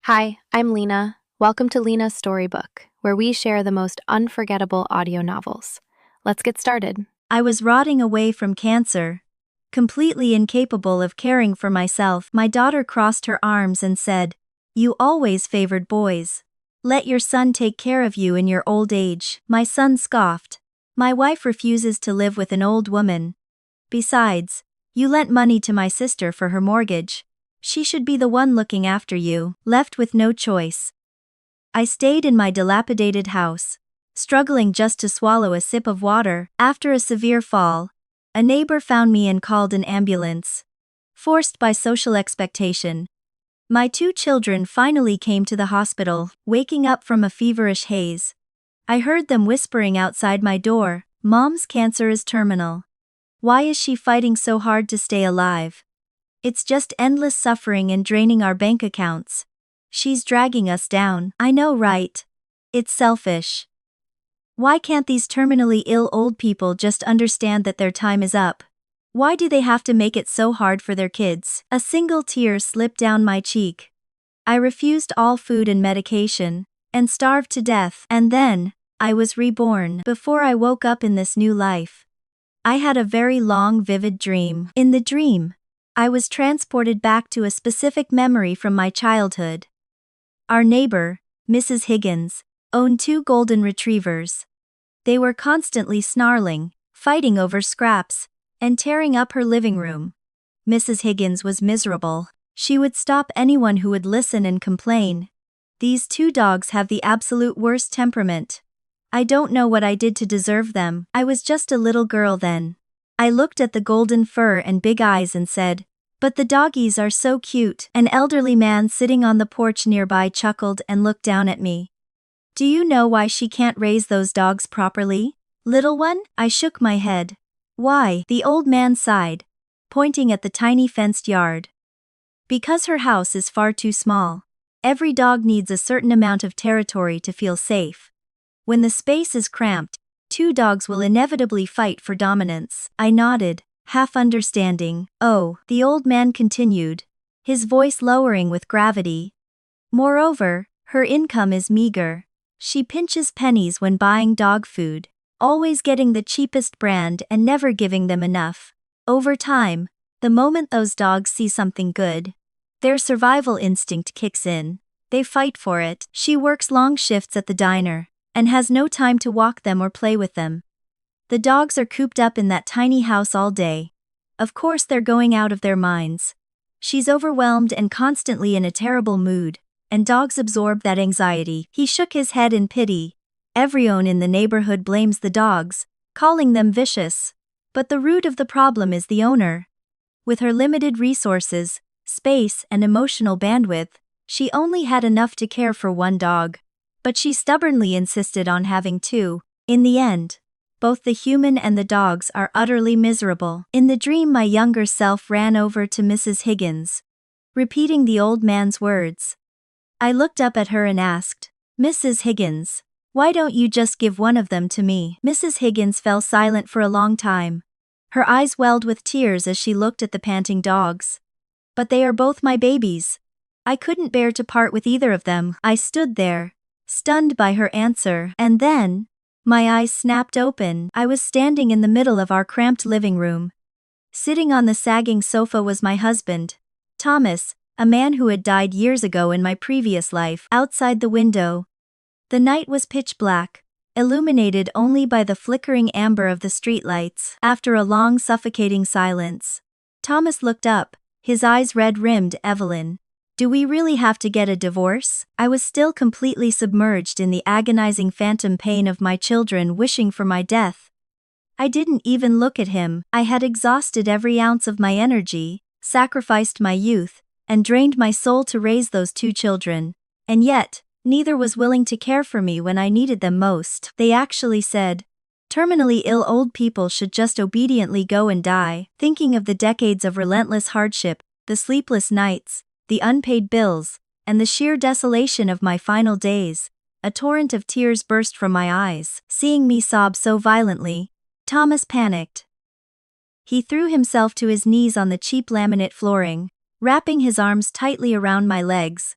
Hi, I'm Lina. Welcome to Lina's Storybook, where we share the most unforgettable audio novels. Let's get started. I was rotting away from cancer. Completely incapable of caring for myself, my daughter crossed her arms and said, "You always favored boys. Let your son take care of you in your old age." My son scoffed. "My wife refuses to live with an old woman. Besides, you lent money to my sister for her mortgage. She should be the one looking after you." Left with no choice, I stayed in my dilapidated house, struggling just to swallow a sip of water. After a severe fall, a neighbor found me and called an ambulance. Forced by social expectation, my two children finally came to the hospital, waking up from a feverish haze. I heard them whispering outside my door, "Mom's cancer is terminal. Why is she fighting so hard to stay alive? It's just endless suffering and draining our bank accounts. She's dragging us down." I know, right? It's selfish. Why can't these terminally ill old people just understand that their time is up? Why do they have to make it so hard for their kids? A single tear slipped down my cheek. I refused all food and medication, and starved to death. And then, I was reborn. Before I woke up in this new life, I had a very long, vivid dream. In the dream, I was transported back to a specific memory from my childhood. Our neighbor, Mrs. Higgins, owned two golden retrievers. They were constantly snarling, fighting over scraps, and tearing up her living room. Mrs. Higgins was miserable. She would stop anyone who would listen and complain. "These two dogs have the absolute worst temperament. I don't know what I did to deserve them." I was just a little girl then. I looked at the golden fur and big eyes and said, "But the doggies are so cute." An elderly man sitting on the porch nearby chuckled and looked down at me. "Do you know why she can't raise those dogs properly, little one?" I shook my head. "Why?" The old man sighed, pointing at the tiny fenced yard. "Because her house is far too small. Every dog needs a certain amount of territory to feel safe. When the space is cramped, two dogs will inevitably fight for dominance." I nodded, half understanding. "Oh," the old man continued, his voice lowering with gravity. "Moreover, her income is meager. She pinches pennies when buying dog food, always getting the cheapest brand and never giving them enough. Over time, the moment those dogs see something good, their survival instinct kicks in. They fight for it. She works long shifts at the diner, and has no time to walk them or play with them. The dogs are cooped up in that tiny house all day. Of course they're going out of their minds. She's overwhelmed and constantly in a terrible mood, and dogs absorb that anxiety." He shook his head in pity. "Everyone in the neighborhood blames the dogs, calling them vicious. But the root of the problem is the owner. With her limited resources, space, and emotional bandwidth, she only had enough to care for one dog. But she stubbornly insisted on having two. In the end, both the human and the dogs are utterly miserable." In the dream, my younger self ran over to Mrs. Higgins, repeating the old man's words. I looked up at her and asked, "Mrs. Higgins, why don't you just give one of them to me?" Mrs. Higgins fell silent for a long time. Her eyes welled with tears as she looked at the panting dogs. "But they are both my babies. I couldn't bear to part with either of them." I stood there, stunned by her answer, and then, my eyes snapped open. I was standing in the middle of our cramped living room. Sitting on the sagging sofa was my husband, Thomas, a man who had died years ago in my previous life. Outside the window, the night was pitch black, illuminated only by the flickering amber of the streetlights. After a long suffocating silence, Thomas looked up, his eyes red-rimmed. "Evelyn, do we really have to get a divorce?" I was still completely submerged in the agonizing phantom pain of my children wishing for my death. I didn't even look at him. I had exhausted every ounce of my energy, sacrificed my youth, and drained my soul to raise those two children. And yet, neither was willing to care for me when I needed them most. They actually said, "Terminally ill old people should just obediently go and die." Thinking of the decades of relentless hardship, the sleepless nights, the unpaid bills, and the sheer desolation of my final days, a torrent of tears burst from my eyes. Seeing me sob so violently, Thomas panicked. He threw himself to his knees on the cheap laminate flooring, wrapping his arms tightly around my legs.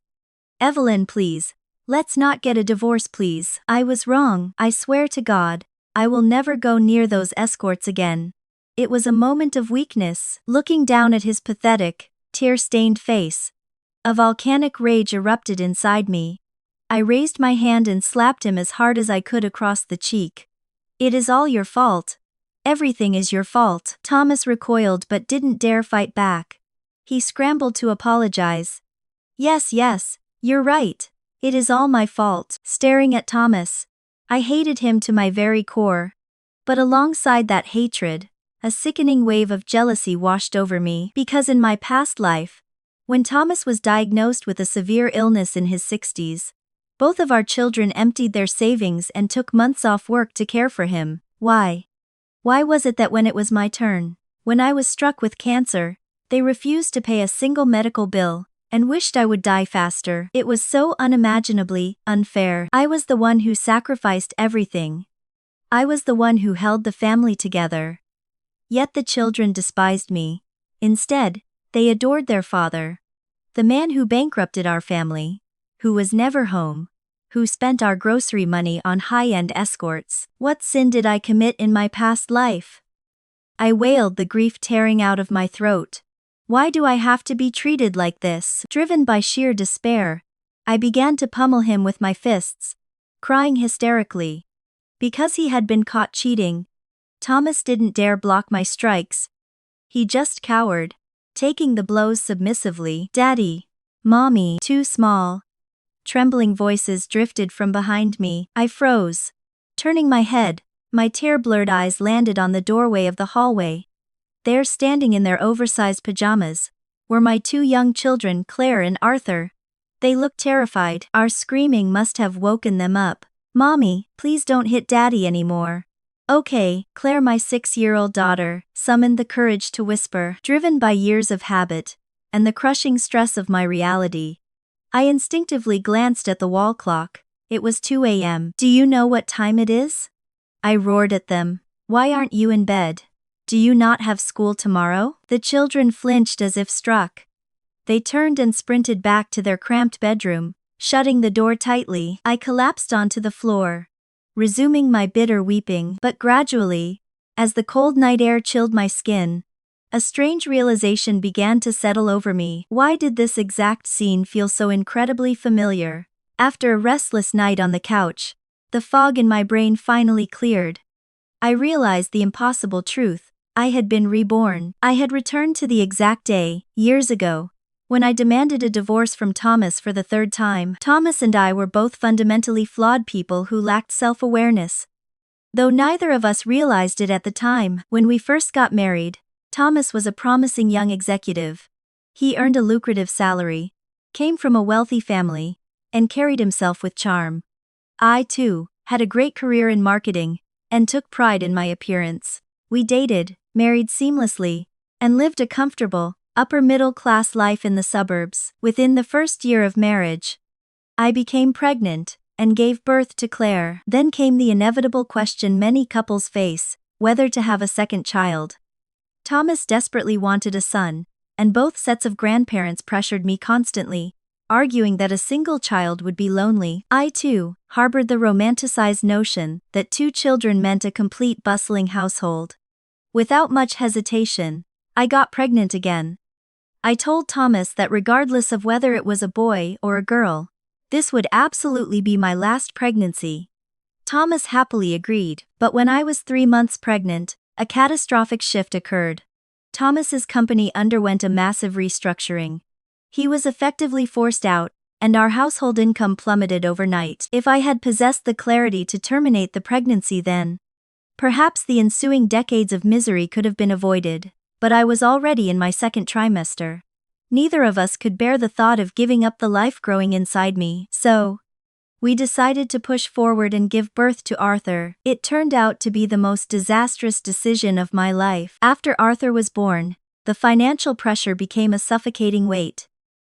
Evelyn, please. Let's not get a divorce, please. I was wrong. I swear to God, I will never go near those escorts again. It was a moment of weakness, looking down at his pathetic, tear-stained face. A volcanic rage erupted inside me. I raised my hand and slapped him as hard as I could across the cheek. It is all your fault. Everything is your fault. Thomas recoiled but didn't dare fight back. He scrambled to apologize. Yes, you're right. It is all my fault. Staring at Thomas, I hated him to my very core. But alongside that hatred, a sickening wave of jealousy washed over me because in my past life, when Thomas was diagnosed with a severe illness in his 60s, both of our children emptied their savings and took months off work to care for him. Why? Why was it that when it was my turn, when I was struck with cancer, they refused to pay a single medical bill and wished I would die faster? It was so unimaginably unfair. I was the one who sacrificed everything. I was the one who held the family together. Yet the children despised me. Instead, they adored their father. The man who bankrupted our family, who was never home, who spent our grocery money on high-end escorts. What sin did I commit in my past life? I wailed, the grief tearing out of my throat. Why do I have to be treated like this? Driven by sheer despair, I began to pummel him with my fists, crying hysterically. Because he had been caught cheating, Thomas didn't dare block my strikes. He just cowered, taking the blows submissively. Daddy, Mommy, too small. Trembling voices drifted from behind me. I froze. Turning my head, my tear-blurred eyes landed on the doorway of the hallway. There, standing in their oversized pajamas, were my two young children, Claire and Arthur. They looked terrified. Our screaming must have woken them up. Mommy, please don't hit Daddy anymore. Okay, Claire, my 6-year-old daughter, summoned the courage to whisper. Driven by years of habit and the crushing stress of my reality, I instinctively glanced at the wall clock. It was 2 a.m. Do you know what time it is? I roared at them. Why aren't you in bed? Do you not have school tomorrow? The children flinched as if struck. They turned and sprinted back to their cramped bedroom, shutting the door tightly. I collapsed onto the floor, resuming my bitter weeping. But gradually, as the cold night air chilled my skin, a strange realization began to settle over me. Why did this exact scene feel so incredibly familiar? After a restless night on the couch, the fog in my brain finally cleared. I realized the impossible truth. I had been reborn. I had returned to the exact day, years ago, when I demanded a divorce from Thomas for the third time. Thomas and I were both fundamentally flawed people who lacked self-awareness. Though neither of us realized it at the time. When we first got married, Thomas was a promising young executive. He earned a lucrative salary, came from a wealthy family, and carried himself with charm. I, too, had a great career in marketing, and took pride in my appearance. We dated, married seamlessly, and lived a comfortable, upper-middle-class life in the suburbs. Within the first year of marriage, I became pregnant and gave birth to Claire. Then came the inevitable question many couples face, whether to have a second child. Thomas desperately wanted a son, and both sets of grandparents pressured me constantly, arguing that a single child would be lonely. I, too, harbored the romanticized notion that 2 children meant a complete bustling household. Without much hesitation, I got pregnant again. I told Thomas that regardless of whether it was a boy or a girl, this would absolutely be my last pregnancy. Thomas happily agreed, but when I was 3 months pregnant, a catastrophic shift occurred. Thomas's company underwent a massive restructuring. He was effectively forced out, and our household income plummeted overnight. If I had possessed the clarity to terminate the pregnancy then, perhaps the ensuing decades of misery could have been avoided, but I was already in my 2nd trimester. Neither of us could bear the thought of giving up the life growing inside me, so we decided to push forward and give birth to Arthur. It turned out to be the most disastrous decision of my life. After Arthur was born, the financial pressure became a suffocating weight.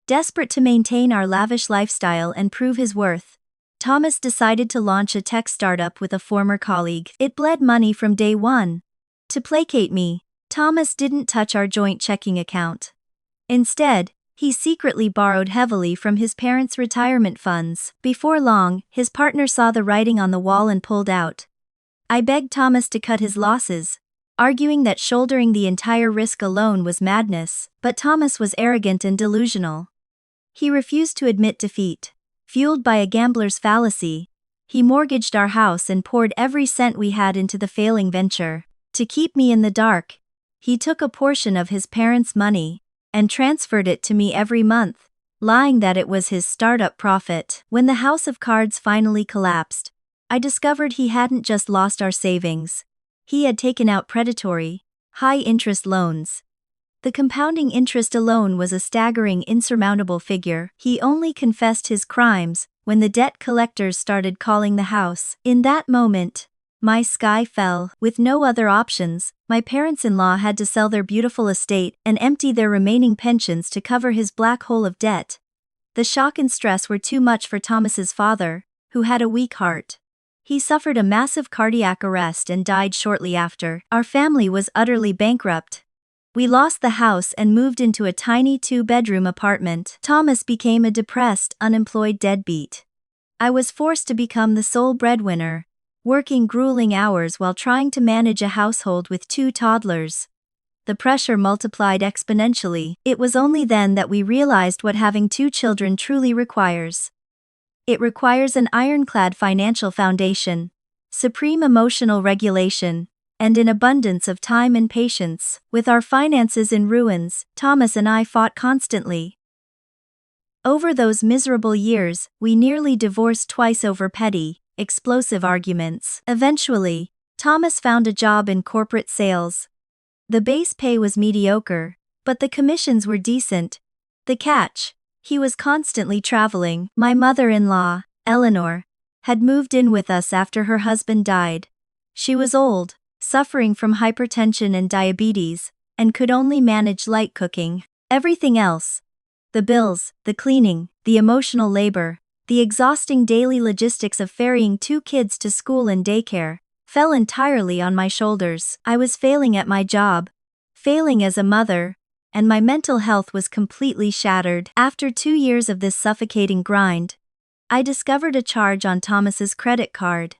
Desperate to maintain our lavish lifestyle and prove his worth, Thomas decided to launch a tech startup with a former colleague. It bled money from day one. To placate me, Thomas didn't touch our joint checking account. Instead, He secretly borrowed heavily from his parents' retirement funds. Before long, his partner saw the writing on the wall and pulled out. I begged Thomas to cut his losses, arguing that shouldering the entire risk alone was madness, but Thomas was arrogant and delusional. He refused to admit defeat. Fueled by a gambler's fallacy, he mortgaged our house and poured every cent we had into the failing venture. To keep me in the dark, he took a portion of his parents' money and transferred it to me every month, lying that it was his startup profit. When the house of cards finally collapsed, I discovered he hadn't just lost our savings. He had taken out predatory, high-interest loans. The compounding interest alone was a staggering, insurmountable figure. He only confessed his crimes when the debt collectors started calling the house. In that moment, my sky fell. With no other options, my parents-in-law had to sell their beautiful estate and empty their remaining pensions to cover his black hole of debt. The shock and stress were too much for Thomas's father, who had a weak heart. He suffered a massive cardiac arrest and died shortly after. Our family was utterly bankrupt. We lost the house and moved into a tiny 2-bedroom apartment. Thomas became a depressed, unemployed deadbeat. I was forced to become the sole breadwinner, working grueling hours while trying to manage a household with 2 toddlers. The pressure multiplied exponentially. It was only then that we realized what having 2 children truly requires. It requires an ironclad financial foundation, supreme emotional regulation, and an abundance of time and patience. With our finances in ruins, Thomas and I fought constantly. Over those miserable years, we nearly divorced twice over petty, explosive arguments. Eventually, Thomas found a job in corporate sales. The base pay was mediocre, but the commissions were decent. The catch: he was constantly traveling. My mother-in-law, Eleanor, had moved in with us after her husband died. She was old, suffering from hypertension and diabetes, and could only manage light cooking. Everything else, the bills, the cleaning, the emotional labor, the exhausting daily logistics of ferrying 2 kids to school and daycare, fell entirely on my shoulders. I was failing at my job, failing as a mother, and my mental health was completely shattered. After 2 years of this suffocating grind, I discovered a charge on Thomas's credit card.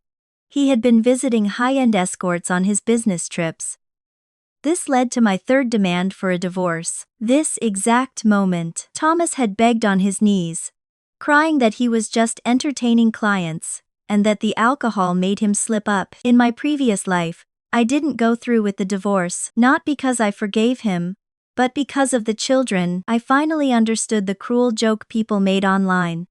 He had been visiting high-end escorts on his business trips. This led to my 3rd demand for a divorce. This exact moment, Thomas had begged on his knees, crying that he was just entertaining clients, and that the alcohol made him slip up. In my previous life, I didn't go through with the divorce, not because I forgave him, but because of the children. I finally understood the cruel joke people made online.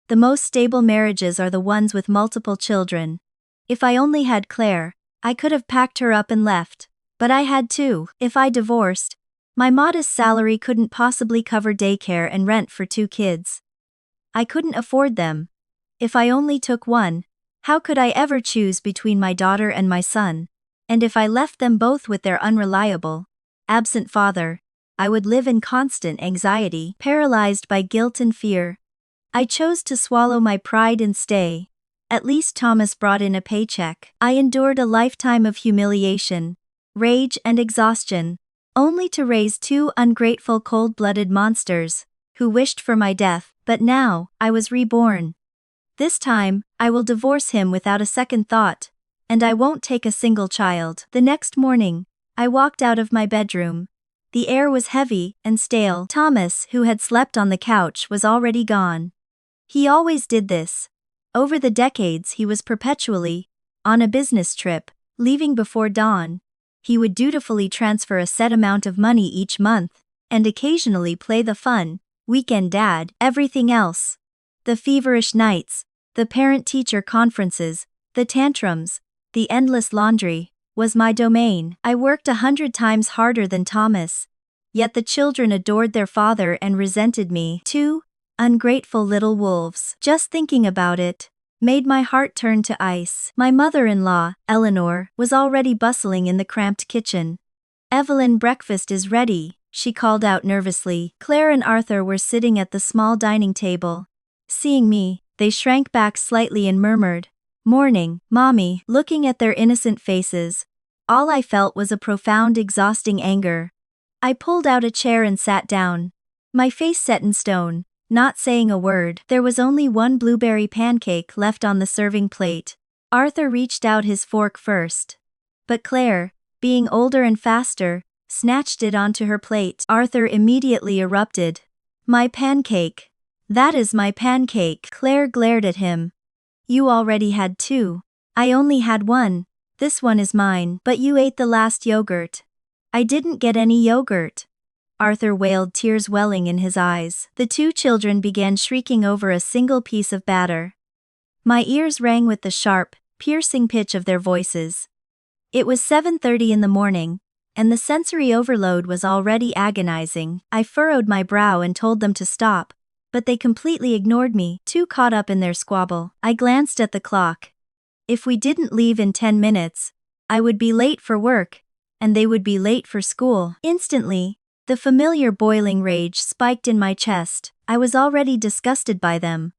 The most stable marriages are the ones with multiple children. If I only had Claire, I could have packed her up and left, but I had 2. If I divorced, my modest salary couldn't possibly cover daycare and rent for 2 kids. I couldn't afford them. If I only took one, how could I ever choose between my daughter and my son? And if I left them both with their unreliable, absent father, I would live in constant anxiety, paralyzed by guilt and fear. I chose to swallow my pride and stay. At least Thomas brought in a paycheck. I endured a lifetime of humiliation, rage and exhaustion, only to raise 2 ungrateful cold-blooded monsters, who wished for my death. But now, I was reborn. This time, I will divorce him without a second thought, and I won't take a single child. The next morning, I walked out of my bedroom. The air was heavy and stale. Thomas, who had slept on the couch, was already gone. He always did this. Over the decades, he was perpetually on a business trip, leaving before dawn. He would dutifully transfer a set amount of money each month, and occasionally play the fun, weekend dad. Everything else, the feverish nights, the parent-teacher conferences, the tantrums, the endless laundry, was my domain. I worked 100 times harder than Thomas, yet the children adored their father and resented me. 2 ungrateful little wolves. Just thinking about it made my heart turn to ice. My mother-in-law, Eleanor, was already bustling in the cramped kitchen. "Evelyn, breakfast is ready," she called out nervously. Claire and Arthur were sitting at the small dining table. Seeing me, they shrank back slightly and murmured, "Morning, Mommy." Looking at their innocent faces, all I felt was a profound, exhausting anger. I pulled out a chair and sat down. My face set in stone, not saying a word. There was only one blueberry pancake left on the serving plate. Arthur reached out his fork first. But Claire, being older and faster, snatched it onto her plate. Arthur immediately erupted. "My pancake. That is my pancake." Claire glared at him. "You already had two. I only had one. This one is mine." "But you ate the last yogurt." "I didn't get any yogurt." Arthur wailed, tears welling in his eyes. The two children began shrieking over a single piece of batter. My ears rang with the sharp, piercing pitch of their voices. It was 7:30 in the morning, and the sensory overload was already agonizing. I furrowed my brow and told them to stop, but they completely ignored me, too caught up in their squabble. I glanced at the clock. If we didn't leave in 10 minutes, I would be late for work, and they would be late for school. Instantly, the familiar boiling rage spiked in my chest. I was already disgusted by them.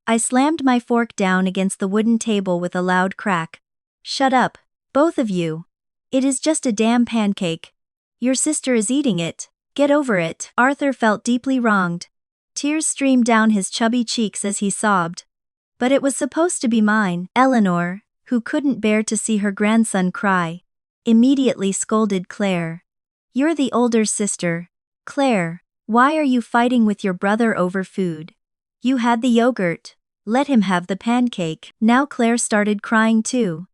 I slammed my fork down against the wooden table with a loud crack. "Shut up, both of you. It is just a damn pancake. Your sister is eating it. Get over it." Arthur felt deeply wronged. Tears streamed down his chubby cheeks as he sobbed. But it was supposed to be mine. Eleanor, who couldn't bear to see her grandson cry, immediately scolded Claire. "You're the older sister. Claire, why are you fighting with your brother over food? You had the yogurt. Let him have the pancake." Now Claire started crying too.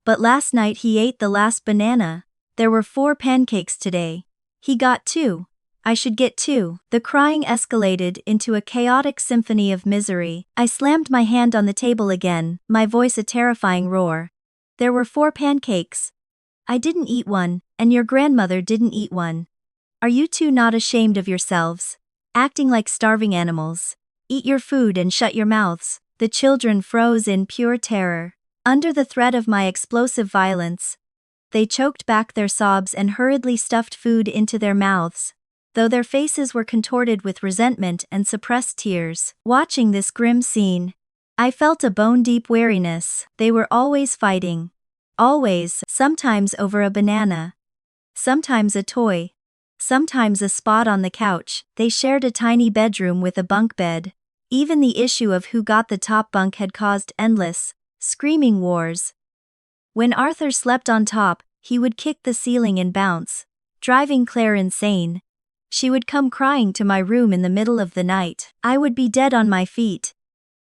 "But last night he ate the last banana. There were 4 pancakes today. He got 2. I should get 2. The crying escalated into a chaotic symphony of misery. I slammed my hand on the table again, my voice a terrifying roar. "There were 4 pancakes. I didn't eat one, and your grandmother didn't eat one. Are you two not ashamed of yourselves? Acting like starving animals. Eat your food and shut your mouths." The children froze in pure terror. Under the threat of my explosive violence, they choked back their sobs and hurriedly stuffed food into their mouths, though their faces were contorted with resentment and suppressed tears. Watching this grim scene, I felt a bone-deep weariness. They were always fighting. Always, sometimes over a banana, sometimes a toy, sometimes a spot on the couch. They shared a tiny bedroom with a bunk bed. Even the issue of who got the top bunk had caused endless, screaming wars. When Arthur slept on top, he would kick the ceiling and bounce, driving Claire insane. She would come crying to my room in the middle of the night. I would be dead on my feet,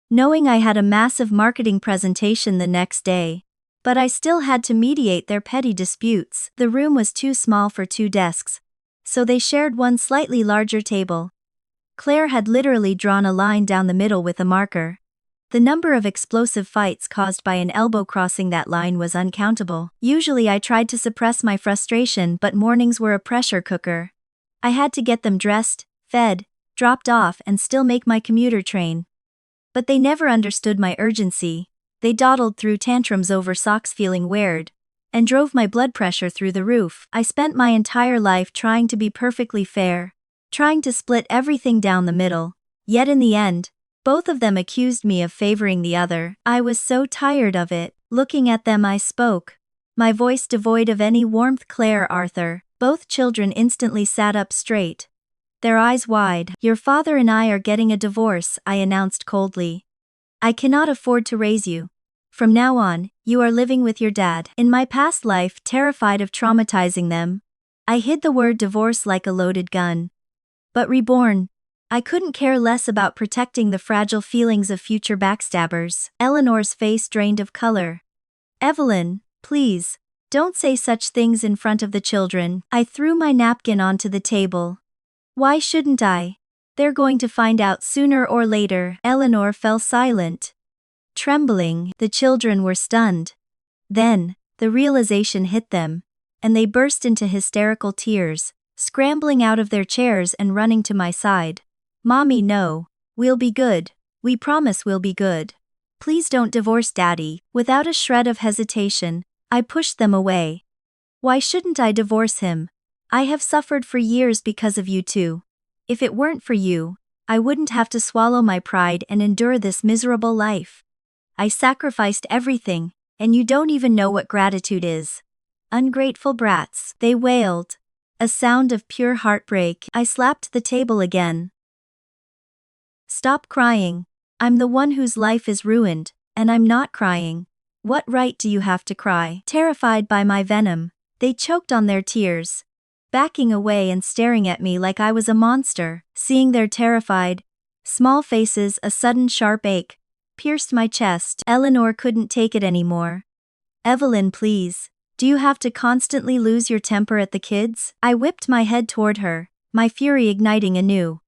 knowing I had a massive marketing presentation the next day. But I still had to mediate their petty disputes. The room was too small for 2 desks, so they shared one slightly larger table. Claire had literally drawn a line down the middle with a marker. The number of explosive fights caused by an elbow crossing that line was uncountable. Usually I tried to suppress my frustration, but mornings were a pressure cooker. I had to get them dressed, fed, dropped off, and still make my commuter train. But they never understood my urgency. They dawdled through tantrums over socks feeling weird, and drove my blood pressure through the roof. I spent my entire life trying to be perfectly fair, trying to split everything down the middle, yet in the end, both of them accused me of favoring the other. I was so tired of it. Looking at them I spoke, my voice devoid of any warmth. "Claire, Arthur." Both children instantly sat up straight, their eyes wide. "Your father and I are getting a divorce," I announced coldly. "I cannot afford to raise you. From now on, you are living with your dad." In my past life, terrified of traumatizing them, I hid the word divorce like a loaded gun. But reborn, I couldn't care less about protecting the fragile feelings of future backstabbers. Eleanor's face drained of color. "Evelyn, please, don't say such things in front of the children." I threw my napkin onto the table. "Why shouldn't I? They're going to find out sooner or later." Eleanor fell silent. Trembling, the children were stunned. Then, the realization hit them, and they burst into hysterical tears, scrambling out of their chairs and running to my side. "Mommy, no. We'll be good. We promise we'll be good. Please don't divorce Daddy." Without a shred of hesitation, I pushed them away. "Why shouldn't I divorce him? I have suffered for years because of you two. If it weren't for you, I wouldn't have to swallow my pride and endure this miserable life. I sacrificed everything, and you don't even know what gratitude is. Ungrateful brats," they wailed. A sound of pure heartbreak. I slapped the table again. Stop crying. I'm the one whose life is ruined, and I'm not crying. What right do you have to cry? Terrified by my venom, they choked on their tears, backing away and staring at me like I was a monster. Seeing their terrified, small faces, a sudden sharp ache pierced my chest. Eleanor couldn't take it anymore. Evelyn, please. Do you have to constantly lose your temper at the kids? I whipped my head toward her, my fury igniting anew.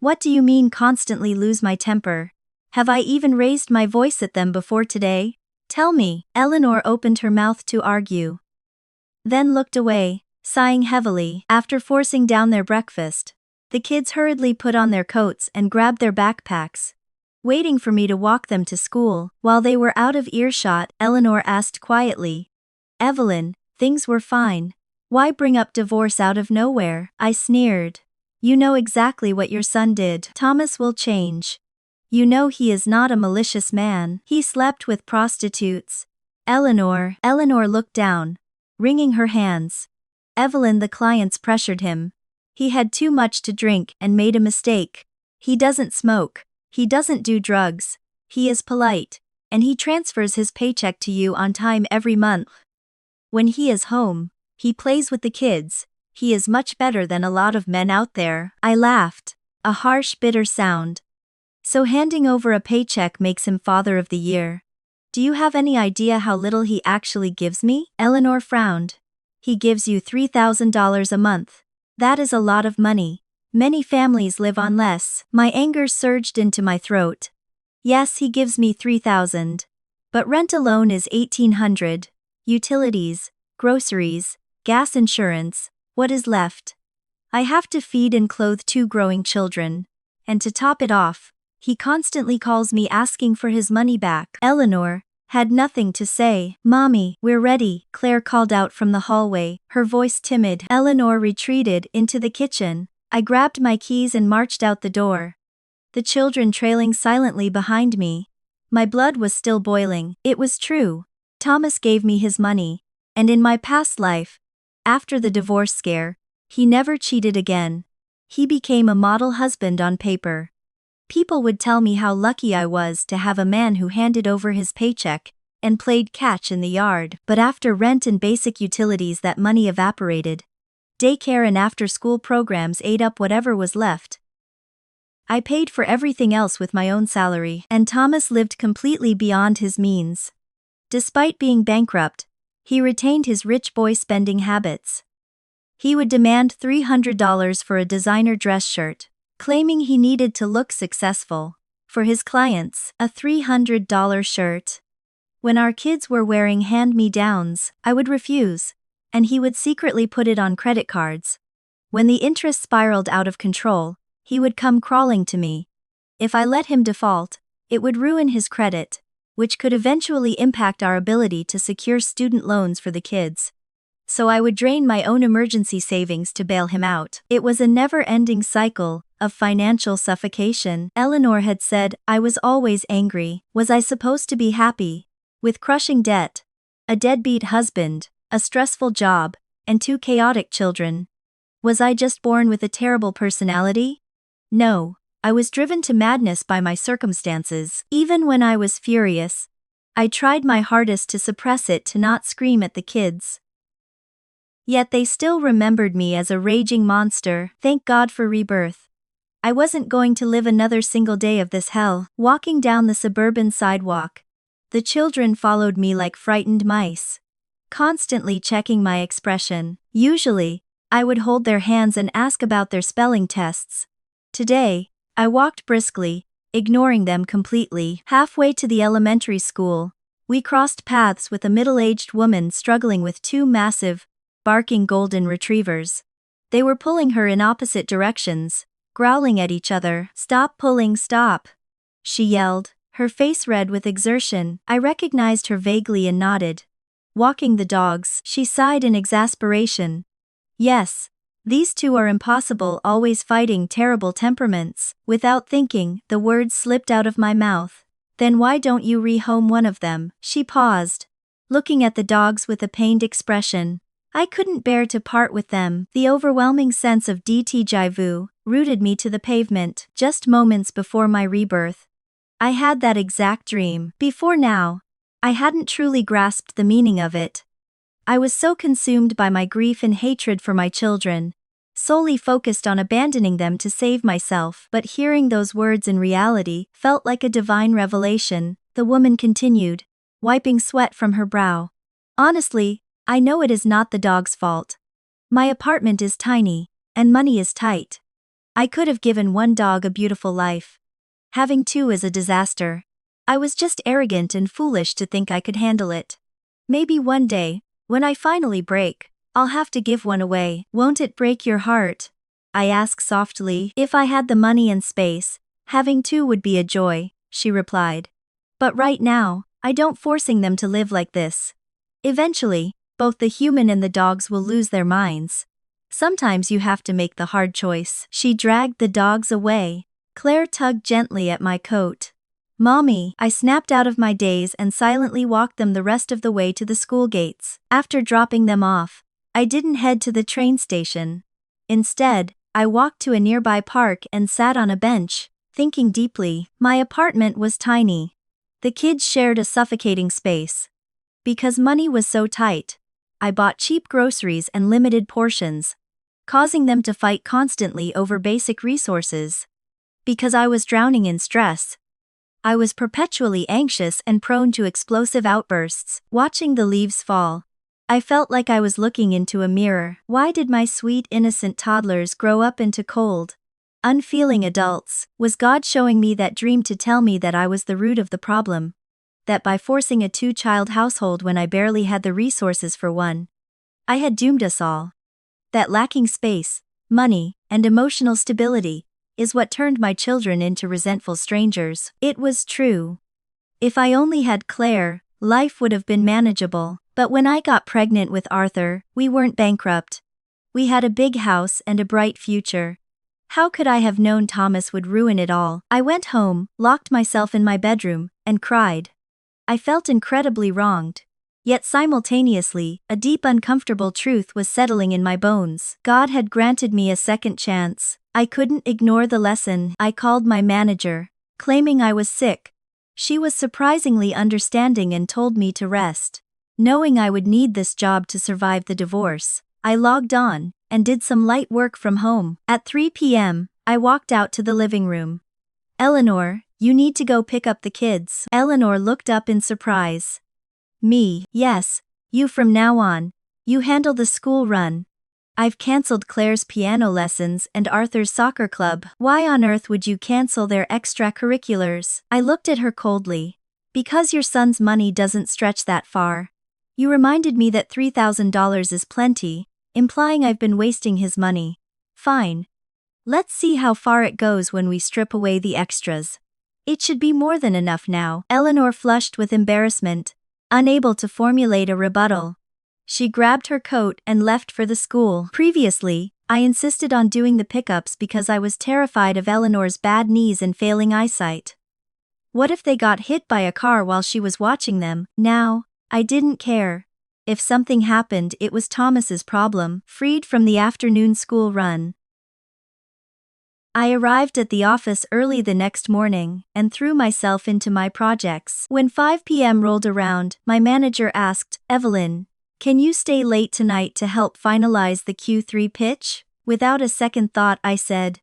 What do you mean constantly lose my temper? Have I even raised my voice at them before today? Tell me. Eleanor opened her mouth to argue, then looked away, sighing heavily. After forcing down their breakfast, the kids hurriedly put on their coats and grabbed their backpacks, waiting for me to walk them to school. While they were out of earshot, Eleanor asked quietly, Evelyn, things were fine. Why bring up divorce out of nowhere? I sneered. You know exactly what your son did. Thomas will change. You know he is not a malicious man. He slept with prostitutes. Eleanor looked down, wringing her hands. Evelyn, the clients pressured him. He had too much to drink and made a mistake. He doesn't smoke. He doesn't do drugs. He is polite, and he transfers his paycheck to you on time every month. When he is home, he plays with the kids. He is much better than a lot of men out there. I laughed, a harsh, bitter sound. So handing over a paycheck makes him father of the year. Do you have any idea how little he actually gives me? Eleanor frowned. He gives you $3,000 a month. That is a lot of money. Many families live on less. My anger surged into my throat. Yes, he gives me $3,000. But rent alone is $1,800. Utilities, groceries, gas, insurance, what is left? I have to feed and clothe 2 growing children. And to top it off, he constantly calls me asking for his money back. Eleanor had nothing to say. Mommy, we're ready, Claire called out from the hallway, her voice timid. Eleanor retreated into the kitchen. I grabbed my keys and marched out the door, the children trailing silently behind me. My blood was still boiling. It was true. Thomas gave me his money, and in my past life, after the divorce scare, he never cheated again. He became a model husband on paper. People would tell me how lucky I was to have a man who handed over his paycheck and played catch in the yard. But after rent and basic utilities, that money evaporated. Daycare and after-school programs ate up whatever was left. I paid for everything else with my own salary, and Thomas lived completely beyond his means. Despite being bankrupt, he retained his rich boy spending habits. He would demand $300 for a designer dress shirt, claiming he needed to look successful. For his clients, a $300 shirt. When our kids were wearing hand-me-downs, I would refuse, and he would secretly put it on credit cards. When the interest spiraled out of control, he would come crawling to me. If I let him default, it would ruin his credit, which could eventually impact our ability to secure student loans for the kids. So I would drain my own emergency savings to bail him out. It was a never-ending cycle of financial suffocation. Eleanor had said I was always angry. Was I supposed to be happy? With crushing debt, a deadbeat husband, a stressful job, and 2 chaotic children. Was I just born with a terrible personality? No, I was driven to madness by my circumstances. Even when I was furious, I tried my hardest to suppress it, to not scream at the kids. Yet they still remembered me as a raging monster. Thank God for rebirth. I wasn't going to live another single day of this hell. Walking down the suburban sidewalk, the children followed me like frightened mice, constantly checking my expression. Usually, I would hold their hands and ask about their spelling tests. Today, I walked briskly, ignoring them completely. Halfway to the elementary school, we crossed paths with a middle-aged woman struggling with 2 massive, barking golden retrievers. They were pulling her in opposite directions, growling at each other. Stop pulling, stop, she yelled, her face red with exertion. I recognized her vaguely and nodded. Walking the dogs, she sighed in exasperation. Yes, these 2 are impossible, always fighting, terrible temperaments. Without thinking, the words slipped out of my mouth. Then why don't you rehome one of them? She paused, looking at the dogs with a pained expression. I couldn't bear to part with them. The overwhelming sense of déjà vu rooted me to the pavement, just moments before my rebirth. I had that exact dream. Before now, I hadn't truly grasped the meaning of it. I was so consumed by my grief and hatred for my children, solely focused on abandoning them to save myself. But hearing those words in reality felt like a divine revelation, the woman continued, wiping sweat from her brow. Honestly, I know it is not the dog's fault. My apartment is tiny, and money is tight. I could have given one dog a beautiful life. Having two is a disaster. I was just arrogant and foolish to think I could handle it. Maybe one day, when I finally break, I'll have to give one away. Won't it break your heart? I asked softly. If I had the money and space, having two would be a joy, she replied. But right now, I don't forcing them to live like this. Eventually, both the human and the dogs will lose their minds. Sometimes you have to make the hard choice. She dragged the dogs away. Claire tugged gently at my coat. Mommy, I snapped out of my daze and silently walked them the rest of the way to the school gates. After dropping them off, I didn't head to the train station. Instead, I walked to a nearby park and sat on a bench, thinking deeply. My apartment was tiny. The kids shared a suffocating space. Because money was so tight, I bought cheap groceries and limited portions, causing them to fight constantly over basic resources. Because I was drowning in stress, I was perpetually anxious and prone to explosive outbursts. Watching the leaves fall, I felt like I was looking into a mirror. Why did my sweet innocent toddlers grow up into cold, unfeeling adults? Was God showing me that dream to tell me that I was the root of the problem? That by forcing a two-child household when I barely had the resources for one, I had doomed us all? That lacking space, money, and emotional stability is what turned my children into resentful strangers. It was true. If I only had Claire, life would have been manageable. But when I got pregnant with Arthur, we weren't bankrupt. We had a big house and a bright future. How could I have known Thomas would ruin it all? I went home, locked myself in my bedroom, and cried. I felt incredibly wronged. Yet simultaneously, a deep uncomfortable truth was settling in my bones. God had granted me a second chance. I couldn't ignore the lesson. I called my manager, claiming I was sick. She was surprisingly understanding and told me to rest. Knowing I would need this job to survive the divorce, I logged on and did some light work from home. At 3 p.m., I walked out to the living room. Eleanor, you need to go pick up the kids. Eleanor looked up in surprise. Me, yes, you from now on. You handle the school run. I've cancelled Claire's piano lessons and Arthur's soccer club. Why on earth would you cancel their extracurriculars? I looked at her coldly. Because your son's money doesn't stretch that far. You reminded me that $3,000 is plenty, implying I've been wasting his money. Fine. Let's see how far it goes when we strip away the extras. It should be more than enough now. Eleanor flushed with embarrassment, unable to formulate a rebuttal. She grabbed her coat and left for the school. Previously, I insisted on doing the pickups because I was terrified of Eleanor's bad knees and failing eyesight. What if they got hit by a car while she was watching them? Now, I didn't care. If something happened, it was Thomas's problem. Freed from the afternoon school run, I arrived at the office early the next morning and threw myself into my projects. When 5 p.m. rolled around, my manager asked, Evelyn, can you stay late tonight to help finalize the Q3 pitch? Without a second thought, I said,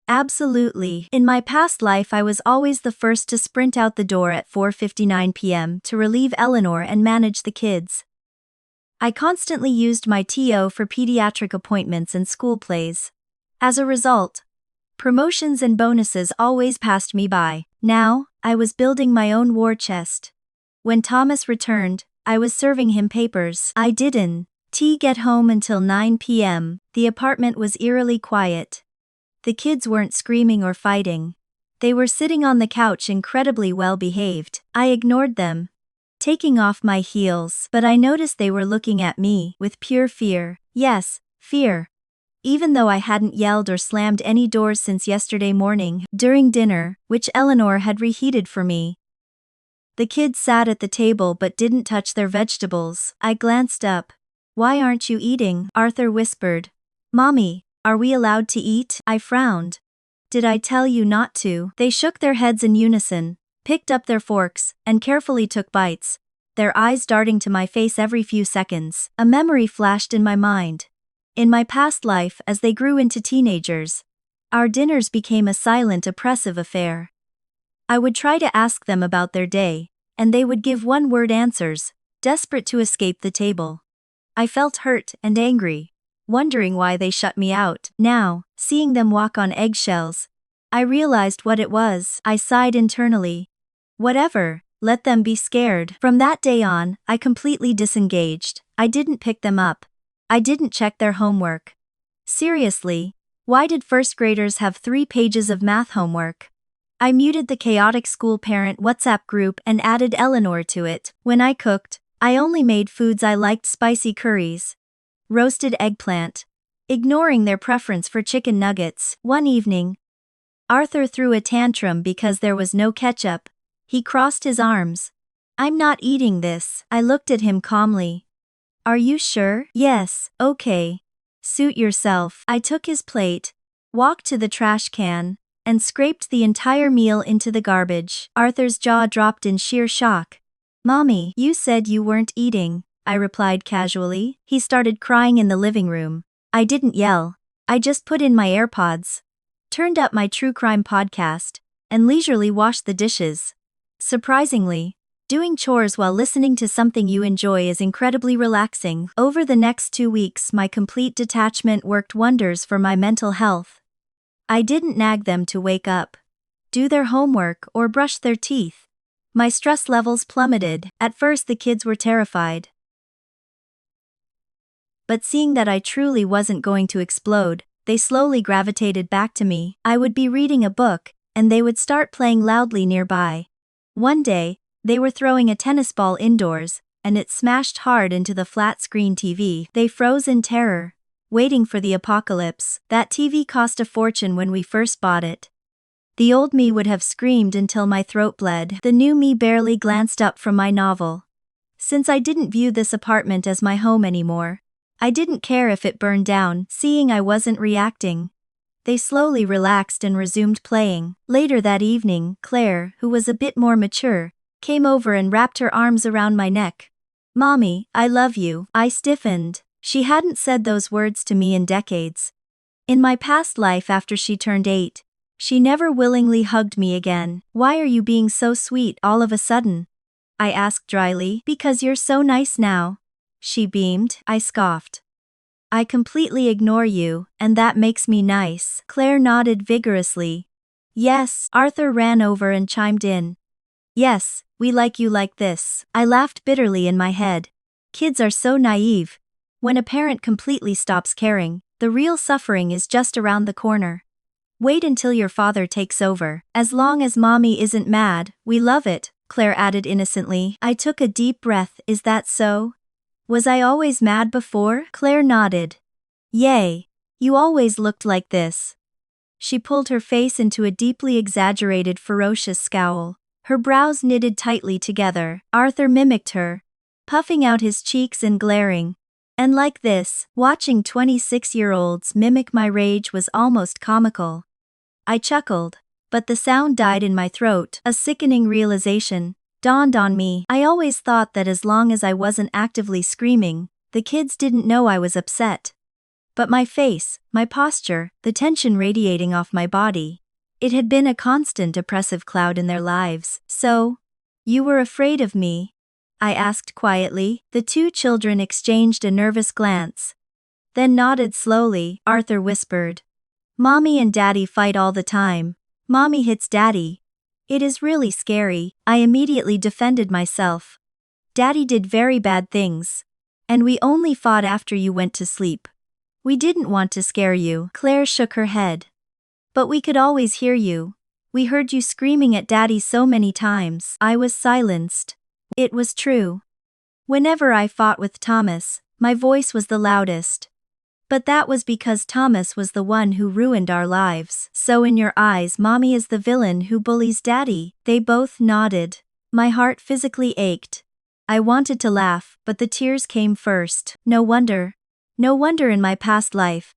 absolutely. In my past life, I was always the first to sprint out the door at 4:59 p.m. to relieve Eleanor and manage the kids. I constantly used my TO for pediatric appointments and school plays. As a result, promotions and bonuses always passed me by. Now, I was building my own war chest. When Thomas returned, I was serving him papers. I didn't get home until 9 p.m. The apartment was eerily quiet. The kids weren't screaming or fighting. They were sitting on the couch incredibly well behaved. I ignored them, taking off my heels, but I noticed they were looking at me with pure fear. Yes, fear. Even though I hadn't yelled or slammed any doors since yesterday morning, during dinner, which Eleanor had reheated for me. The kids sat at the table but didn't touch their vegetables. I glanced up. Why aren't you eating? Arthur whispered. Mommy, Are we allowed to eat? I frowned. Did I tell you not to? They shook their heads in unison, picked up their forks, and carefully took bites, their eyes darting to my face every few seconds. A memory flashed in my mind. In my past life, as they grew into teenagers, our dinners became a silent, oppressive affair. I would try to ask them about their day, and they would give one-word answers, desperate to escape the table. I felt hurt and angry, wondering why they shut me out. Now, seeing them walk on eggshells, I realized what it was. I sighed internally. Whatever, let them be scared. From that day on, I completely disengaged. I didn't pick them up. I didn't check their homework. Seriously, why did first graders have 3 pages of math homework? I muted the chaotic school parent WhatsApp group and added Eleanor to it. When I cooked, I only made foods I liked: spicy curries, roasted eggplant, ignoring their preference for chicken nuggets. One evening, Arthur threw a tantrum because there was no ketchup. He crossed his arms. I'm not eating this. I looked at him calmly. Are you sure? Yes, okay. Suit yourself. I took his plate, walked to the trash can, and scraped the entire meal into the garbage. Arthur's jaw dropped in sheer shock. Mommy, you said you weren't eating, I replied casually. He started crying in the living room. I didn't yell. I just put in my AirPods, turned up my true crime podcast, and leisurely washed the dishes. Surprisingly, doing chores while listening to something you enjoy is incredibly relaxing. Over the next 2 weeks, my complete detachment worked wonders for my mental health. I didn't nag them to wake up, do their homework, or brush their teeth. My stress levels plummeted. At first, the kids were terrified. But seeing that I truly wasn't going to explode, they slowly gravitated back to me. I would be reading a book, and they would start playing loudly nearby. One day, they were throwing a tennis ball indoors, and it smashed hard into the flat-screen TV. They froze in terror, waiting for the apocalypse. That TV cost a fortune when we first bought it. The old me would have screamed until my throat bled. The new me barely glanced up from my novel. Since I didn't view this apartment as my home anymore, I didn't care if it burned down. Seeing I wasn't reacting, they slowly relaxed and resumed playing. Later that evening, Claire, who was a bit more mature, came over and wrapped her arms around my neck. Mommy, I love you. I stiffened. She hadn't said those words to me in decades. In my past life after she turned 8, she never willingly hugged me again. Why are you being so sweet all of a sudden? I asked dryly. Because you're so nice now. She beamed. I scoffed. I completely ignore you, and that makes me nice. Claire nodded vigorously. Yes. Arthur ran over and chimed in. Yes, we like you like this. I laughed bitterly in my head. Kids are so naive. When a parent completely stops caring, the real suffering is just around the corner. Wait until your father takes over. As long as mommy isn't mad, we love it, Claire added innocently. I took a deep breath. Is that so? Was I always mad before? Claire nodded. Yay. You always looked like this. She pulled her face into a deeply exaggerated, ferocious scowl. Her brows knitted tightly together. Arthur mimicked her, puffing out his cheeks and glaring. And like this, watching 26-year-olds mimic my rage was almost comical. I chuckled, but the sound died in my throat. A sickening realization dawned on me. I always thought that as long as I wasn't actively screaming, the kids didn't know I was upset. But my face, my posture, the tension radiating off my body, it had been a constant oppressive cloud in their lives. So, you were afraid of me? I asked quietly. The 2 children exchanged a nervous glance, then nodded slowly. Arthur whispered, Mommy and Daddy fight all the time. Mommy hits Daddy. It is really scary. I immediately defended myself. Daddy did very bad things. And we only fought after you went to sleep. We didn't want to scare you. Claire shook her head. But we could always hear you. We heard you screaming at Daddy so many times. I was silenced. It was true. Whenever I fought with Thomas, my voice was the loudest. But that was because Thomas was the one who ruined our lives. So in your eyes, Mommy is the villain who bullies Daddy. They both nodded. My heart physically ached. I wanted to laugh, but the tears came first. No wonder in my past life,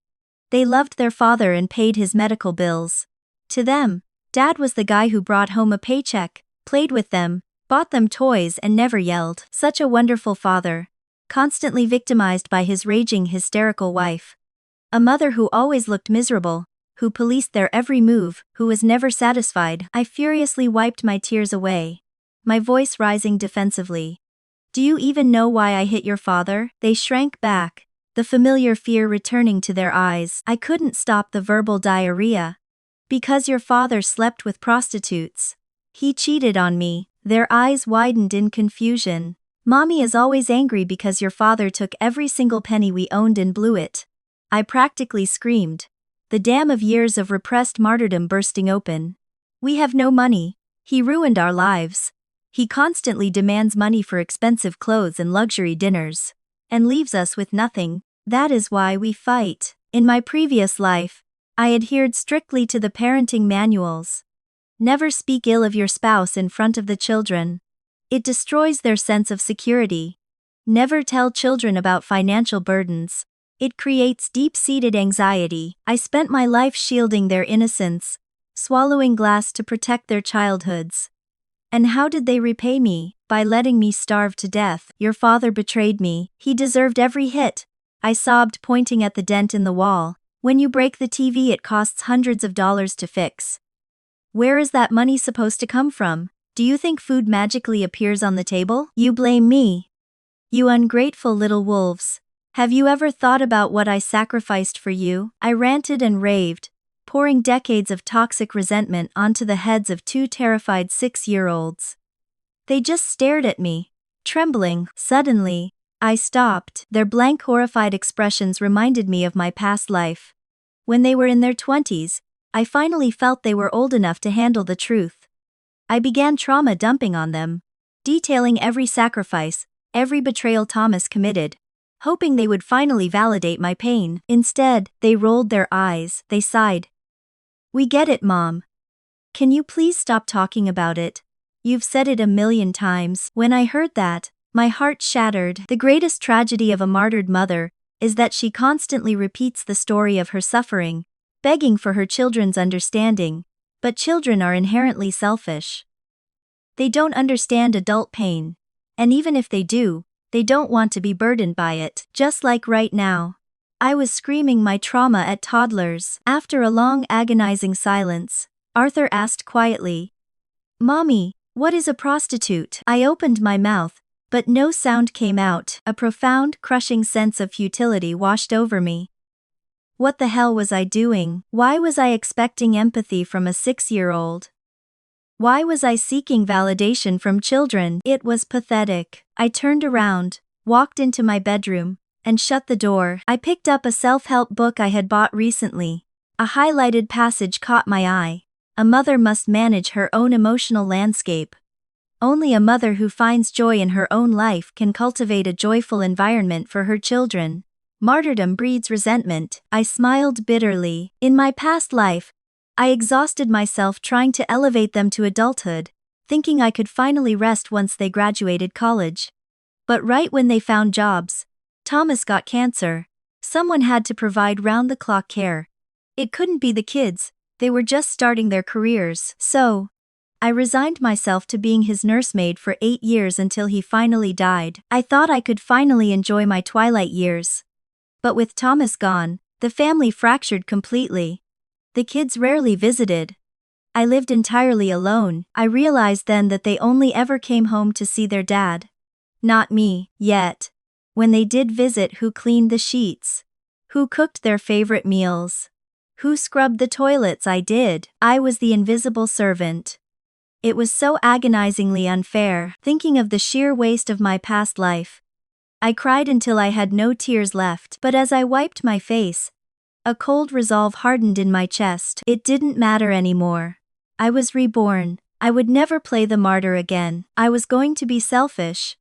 They loved their father and paid his medical bills. To them, Dad was the guy who brought home a paycheck, played with them, bought them toys and never yelled. Such a wonderful father. Constantly victimized by his raging, hysterical wife. A mother who always looked miserable, who policed their every move, who was never satisfied. I furiously wiped my tears away, my voice rising defensively. Do you even know why I hit your father? They shrank back, the familiar fear returning to their eyes. I couldn't stop the verbal diarrhea. Because your father slept with prostitutes. He cheated on me. Their eyes widened in confusion. Mommy is always angry because your father took every single penny we owned and blew it. I practically screamed. The dam of years of repressed martyrdom bursting open. We have no money. He ruined our lives. He constantly demands money for expensive clothes and luxury dinners. And leaves us with nothing. That is why we fight. In my previous life, I adhered strictly to the parenting manuals. Never speak ill of your spouse in front of the children. It destroys their sense of security. Never tell children about financial burdens. It creates deep-seated anxiety. I spent my life shielding their innocence, swallowing glass to protect their childhoods. And how did they repay me? By letting me starve to death. Your father betrayed me. He deserved every hit. I sobbed, pointing at the dent in the wall. When you break the TV, it costs hundreds of dollars to fix. Where is that money supposed to come from? Do you think food magically appears on the table? You blame me. You ungrateful little wolves. Have you ever thought about what I sacrificed for you? I ranted and raved, pouring decades of toxic resentment onto the heads of two terrified 6-year-olds. They just stared at me, trembling. Suddenly, I stopped. Their blank, horrified expressions reminded me of my past life. When they were in their 20s, I finally felt they were old enough to handle the truth. I began trauma dumping on them, detailing every sacrifice, every betrayal Thomas committed, hoping they would finally validate my pain. Instead, they rolled their eyes. They sighed. We get it, Mom. Can you please stop talking about it? You've said it a million times. When I heard that, my heart shattered. The greatest tragedy of a martyred mother is that she constantly repeats the story of her suffering, begging for her children's understanding, but children are inherently selfish. They don't understand adult pain, and even if they do, they don't want to be burdened by it. Just like right now. I was screaming my trauma at toddlers. After a long, agonizing silence, Arthur asked quietly, Mommy, what is a prostitute? I opened my mouth, but no sound came out. A profound, crushing sense of futility washed over me. What the hell was I doing? Why was I expecting empathy from a 6-year-old? Why was I seeking validation from children? It was pathetic. I turned around, walked into my bedroom, and shut the door. I picked up a self-help book I had bought recently. A highlighted passage caught my eye. A mother must manage her own emotional landscape. Only a mother who finds joy in her own life can cultivate a joyful environment for her children. Martyrdom breeds resentment. I smiled bitterly. In my past life, I exhausted myself trying to elevate them to adulthood, thinking I could finally rest once they graduated college. But right when they found jobs, Thomas got cancer. Someone had to provide round-the-clock care. It couldn't be the kids, they were just starting their careers. So, I resigned myself to being his nursemaid for 8 years until he finally died. I thought I could finally enjoy my twilight years. But with Thomas gone, the family fractured completely. The kids rarely visited. I lived entirely alone. I realized then that they only ever came home to see their dad. Not me, yet. When they did visit, who cleaned the sheets? Who cooked their favorite meals? Who scrubbed the toilets? I did. I was the invisible servant. It was so agonizingly unfair, thinking of the sheer waste of my past life. I cried until I had no tears left, but as I wiped my face, a cold resolve hardened in my chest. It didn't matter anymore. I was reborn. I would never play the martyr again. I was going to be selfish.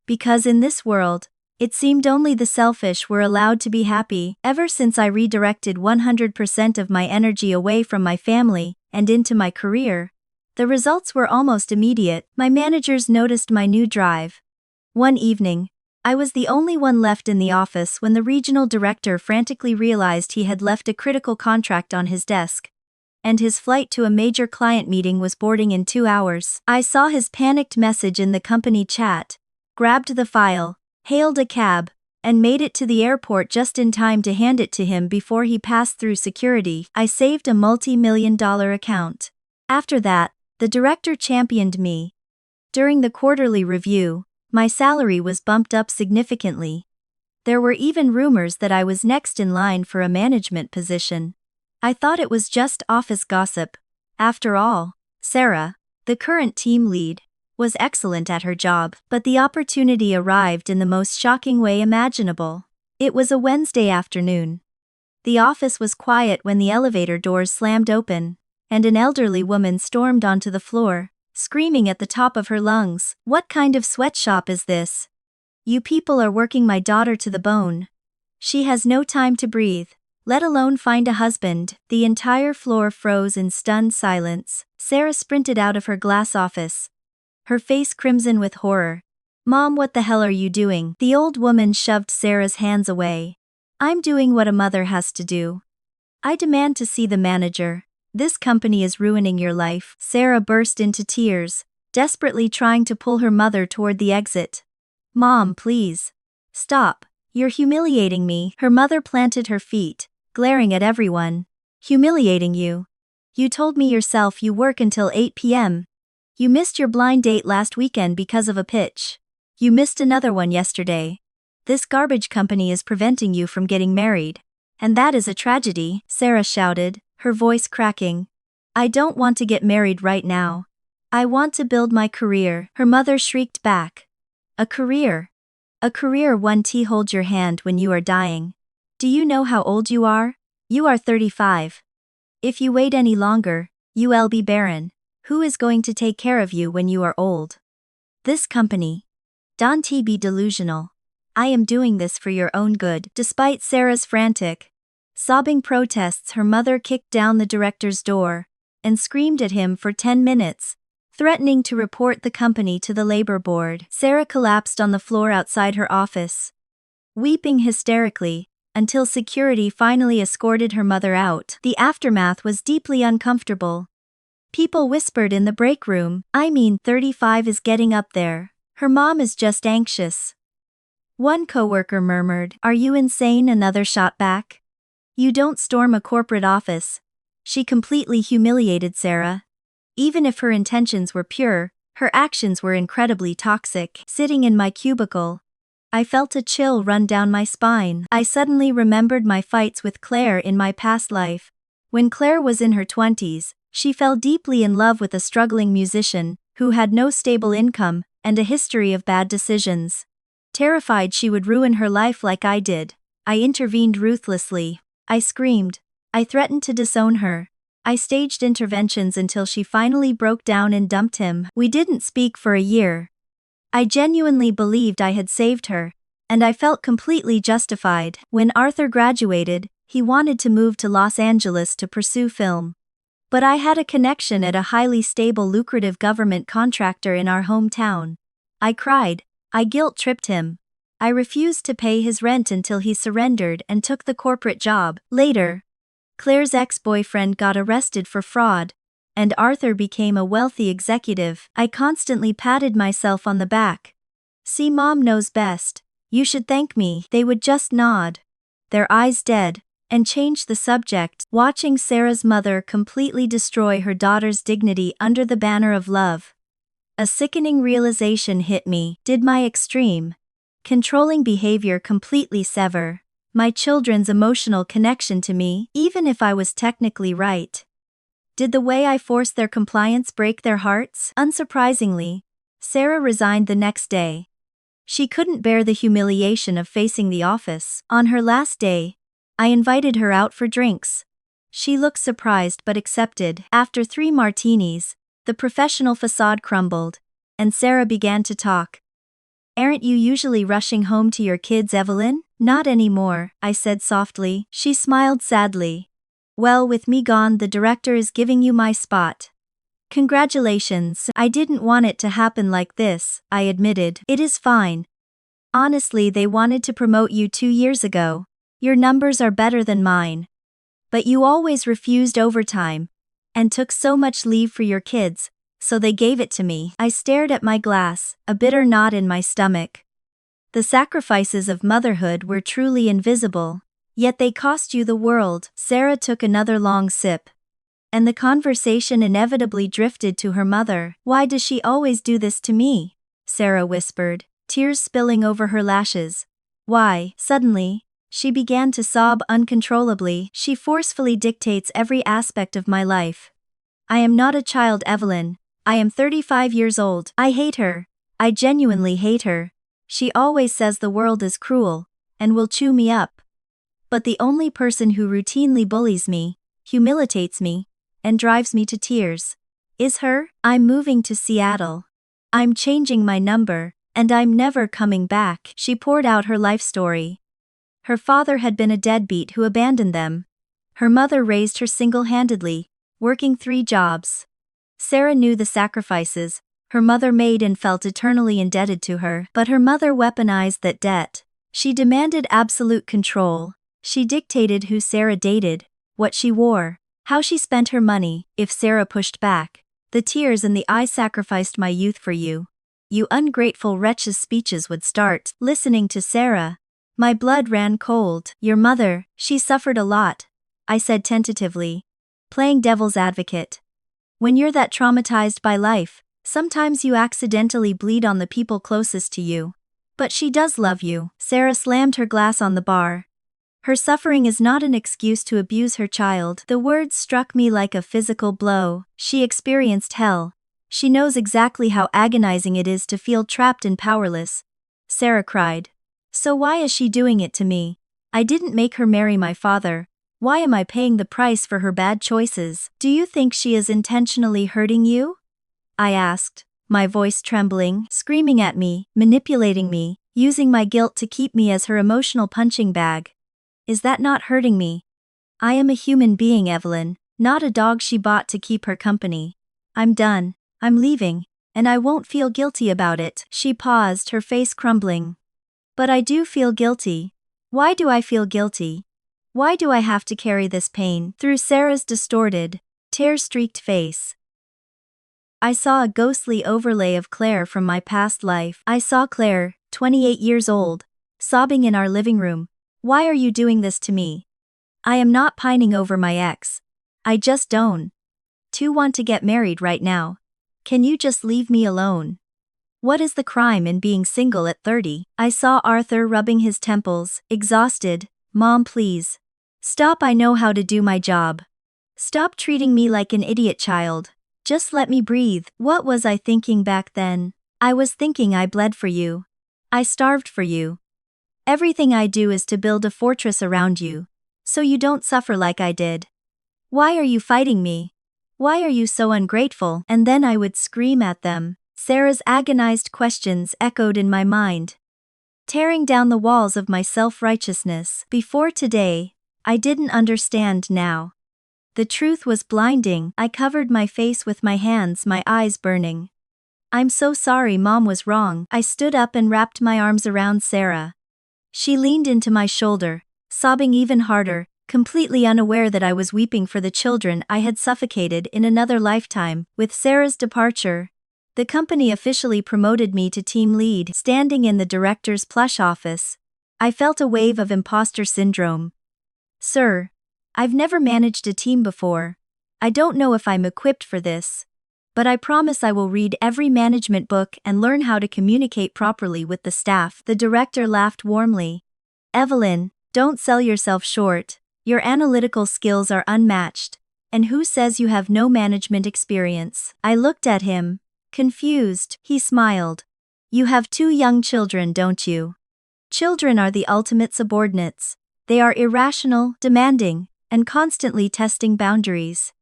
Because in this world, it seemed only the selfish were allowed to be happy. Ever since I redirected 100% of my energy away from my family and into my career, the results were almost immediate. My managers noticed my new drive. One evening, I was the only one left in the office when the regional director frantically realized he had left a critical contract on his desk, and his flight to a major client meeting was boarding in 2 hours. I saw his panicked message in the company chat, grabbed the file, hailed a cab, and made it to the airport just in time to hand it to him before he passed through security. I saved a multi-million-dollar account. After that, the director championed me. During the quarterly review, my salary was bumped up significantly. There were even rumors that I was next in line for a management position. I thought it was just office gossip. After all, Sarah, the current team lead, was excellent at her job, but the opportunity arrived in the most shocking way imaginable. It was a Wednesday afternoon. The office was quiet when the elevator doors slammed open, and an elderly woman stormed onto the floor, screaming at the top of her lungs, "What kind of sweatshop is this? You people are working my daughter to the bone. She has no time to breathe, let alone find a husband." The entire floor froze in stunned silence. Sarah sprinted out of her glass office, her face crimson with horror. "Mom, what the hell are you doing?" The old woman shoved Sarah's hands away. "I'm doing what a mother has to do. I demand to see the manager. This company is ruining your life." Sarah burst into tears, desperately trying to pull her mother toward the exit. "Mom, please. Stop. You're humiliating me." Her mother planted her feet, glaring at everyone. "Humiliating you? You told me yourself you work until 8 p.m. You missed your blind date last weekend because of a pitch. You missed another one yesterday. This garbage company is preventing you from getting married. And that is a tragedy," Sarah shouted, her voice cracking. "I don't want to get married right now. I want to build my career." Her mother shrieked back. "A career? A career one T hold your hand when you are dying. Do you know how old you are? You are 35. If you wait any longer, you'll be barren. Who is going to take care of you when you are old? This company. Don't be delusional. I am doing this for your own good." Despite Sarah's frantic, sobbing protests, her mother kicked down the director's door and screamed at him for 10 minutes, threatening to report the company to the labor board. Sarah collapsed on the floor outside her office, weeping hysterically, until security finally escorted her mother out. The aftermath was deeply uncomfortable. People whispered in the break room, 35 is getting up there. Her mom is just anxious." One coworker murmured, "Are you insane?" Another shot back, "You don't storm a corporate office." She completely humiliated Sarah. Even if her intentions were pure, her actions were incredibly toxic. Sitting in my cubicle, I felt a chill run down my spine. I suddenly remembered my fights with Claire in my past life. When Claire was in her 20s, she fell deeply in love with a struggling musician who had no stable income and a history of bad decisions. Terrified she would ruin her life like I did, I intervened ruthlessly. I screamed. I threatened to disown her. I staged interventions until she finally broke down and dumped him. We didn't speak for a year. I genuinely believed I had saved her, and I felt completely justified. When Arthur graduated, he wanted to move to Los Angeles to pursue film. But I had a connection at a highly stable, lucrative government contractor in our hometown. I cried. I guilt-tripped him. I refused to pay his rent until he surrendered and took the corporate job. Later, Claire's ex-boyfriend got arrested for fraud, and Arthur became a wealthy executive. I constantly patted myself on the back. "See, Mom knows best. You should thank me." They would just nod, their eyes dead, and change the subject. Watching Sarah's mother completely destroy her daughter's dignity under the banner of love, a sickening realization hit me. Did my extreme, controlling behavior completely sever my children's emotional connection to me, even if I was technically right? Did the way I forced their compliance break their hearts? Unsurprisingly, Sarah resigned the next day. She couldn't bear the humiliation of facing the office. On her last day, I invited her out for drinks. She looked surprised but accepted. After 3 martinis, the professional facade crumbled, and Sarah began to talk. "Aren't you usually rushing home to your kids, Evelyn?" "Not anymore," I said softly. She smiled sadly. "Well, with me gone, the director is giving you my spot." "Congratulations." "I didn't want it to happen like this," I admitted. "It is fine. Honestly, they wanted to promote you 2 years ago. Your numbers are better than mine. But you always refused overtime and took so much leave for your kids, so they gave it to me. I stared at my glass, a bitter knot in my stomach. The sacrifices of motherhood were truly invisible, yet they cost you the world. Sarah took another long sip, and the conversation inevitably drifted to her mother. Why does she always do this to me? Sarah whispered, tears spilling over her lashes. Why? Suddenly, she began to sob uncontrollably. She forcefully dictates every aspect of my life. I am not a child, Evelyn. I am 35 years old. I hate her. I genuinely hate her. She always says the world is cruel and will chew me up. But the only person who routinely bullies me, humiliates me, and drives me to tears is her. I'm moving to Seattle. I'm changing my number, and I'm never coming back. She poured out her life story. Her father had been a deadbeat who abandoned them. Her mother raised her single-handedly, working 3 jobs. Sarah knew the sacrifices her mother made and felt eternally indebted to her. But her mother weaponized that debt. She demanded absolute control. She dictated who Sarah dated, what she wore, how she spent her money. If Sarah pushed back, the tears and the "I sacrificed my youth for you, you ungrateful wretch's" speeches would start. Listening to Sarah, my blood ran cold. Your mother, she suffered a lot, I said tentatively, playing devil's advocate. When you're that traumatized by life, sometimes you accidentally bleed on the people closest to you. But she does love you. Sarah slammed her glass on the bar. Her suffering is not an excuse to abuse her child. The words struck me like a physical blow. She experienced hell. She knows exactly how agonizing it is to feel trapped and powerless. Sarah cried. So why is she doing it to me? I didn't make her marry my father. Why am I paying the price for her bad choices? Do you think she is intentionally hurting you? I asked, my voice trembling, screaming at me, manipulating me, using my guilt to keep me as her emotional punching bag. Is that not hurting me? I am a human being, Evelyn, not a dog she bought to keep her company. I'm done. I'm leaving, and I won't feel guilty about it. She paused, her face crumbling. But I do feel guilty. Why do I feel guilty? Why do I have to carry this pain? Through Sarah's distorted, tear-streaked face, I saw a ghostly overlay of Claire from my past life. I saw Claire, 28 years old, sobbing in our living room. Why are you doing this to me? I am not pining over my ex. I just don't want to get married right now. Can you just leave me alone? What is the crime in being single at 30? I saw Arthur rubbing his temples, exhausted. Mom, please. Stop, I know how to do my job. Stop treating me like an idiot child. Just let me breathe. What was I thinking back then? I was thinking I bled for you. I starved for you. Everything I do is to build a fortress around you, so you don't suffer like I did. Why are you fighting me? Why are you so ungrateful? And then I would scream at them. Sarah's agonized questions echoed in my mind, tearing down the walls of my self-righteousness. Before today, I didn't understand. Now the truth was blinding. I covered my face with my hands, my eyes burning. I'm so sorry, Mom was wrong. I stood up and wrapped my arms around Sarah. She leaned into my shoulder, sobbing even harder, completely unaware that I was weeping for the children I had suffocated in another lifetime. With Sarah's departure, the company officially promoted me to team lead. Standing in the director's plush office, I felt a wave of imposter syndrome. Sir, I've never managed a team before. I don't know if I'm equipped for this. But I promise I will read every management book and learn how to communicate properly with the staff. The director laughed warmly. Evelyn, don't sell yourself short. Your analytical skills are unmatched. And who says you have no management experience? I looked at him, confused. He smiled. You have 2 young children, don't you? Children are the ultimate subordinates. They are irrational, demanding, and constantly testing boundaries.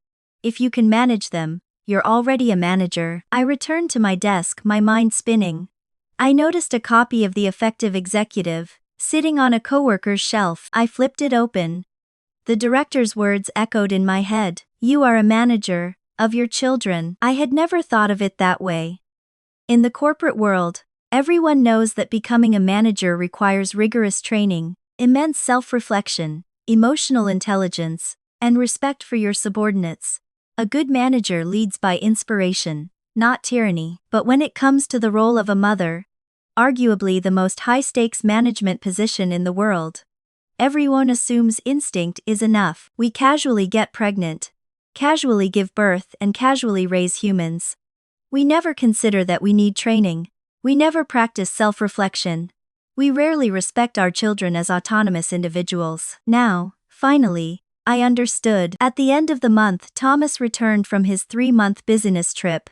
If you can manage them, you're already a manager. I returned to my desk, my mind spinning. I noticed a copy of The Effective Executive, sitting on a coworker's shelf. I flipped it open. The director's words echoed in my head. You are a manager of your children. I had never thought of it that way. In the corporate world, Everyone knows that becoming a manager requires rigorous training, immense self-reflection, emotional intelligence, and respect for your subordinates. A good manager leads by inspiration, not tyranny. But when it comes to the role of a mother, arguably the most high-stakes management position in the world, everyone assumes instinct is enough. We casually get pregnant, casually give birth, and casually raise humans. We never consider that we need training. We never practice self-reflection. We rarely respect our children as autonomous individuals. Now, finally, I understood. At the end of the month, Thomas returned from his 3-month business trip.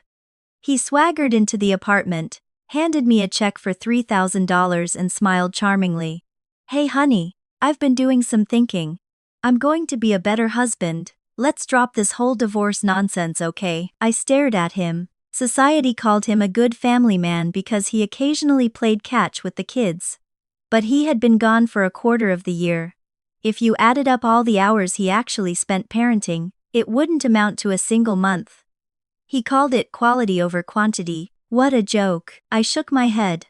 He swaggered into the apartment, handed me a check for $3,000 and smiled charmingly. "Hey honey, I've been doing some thinking. I'm going to be a better husband. Let's drop this whole divorce nonsense, okay?" I stared at him. Society called him a good family man because he occasionally played catch with the kids. But he had been gone for a quarter of the year. If you added up all the hours he actually spent parenting, it wouldn't amount to a single month. He called it quality over quantity. What a joke. I shook my head.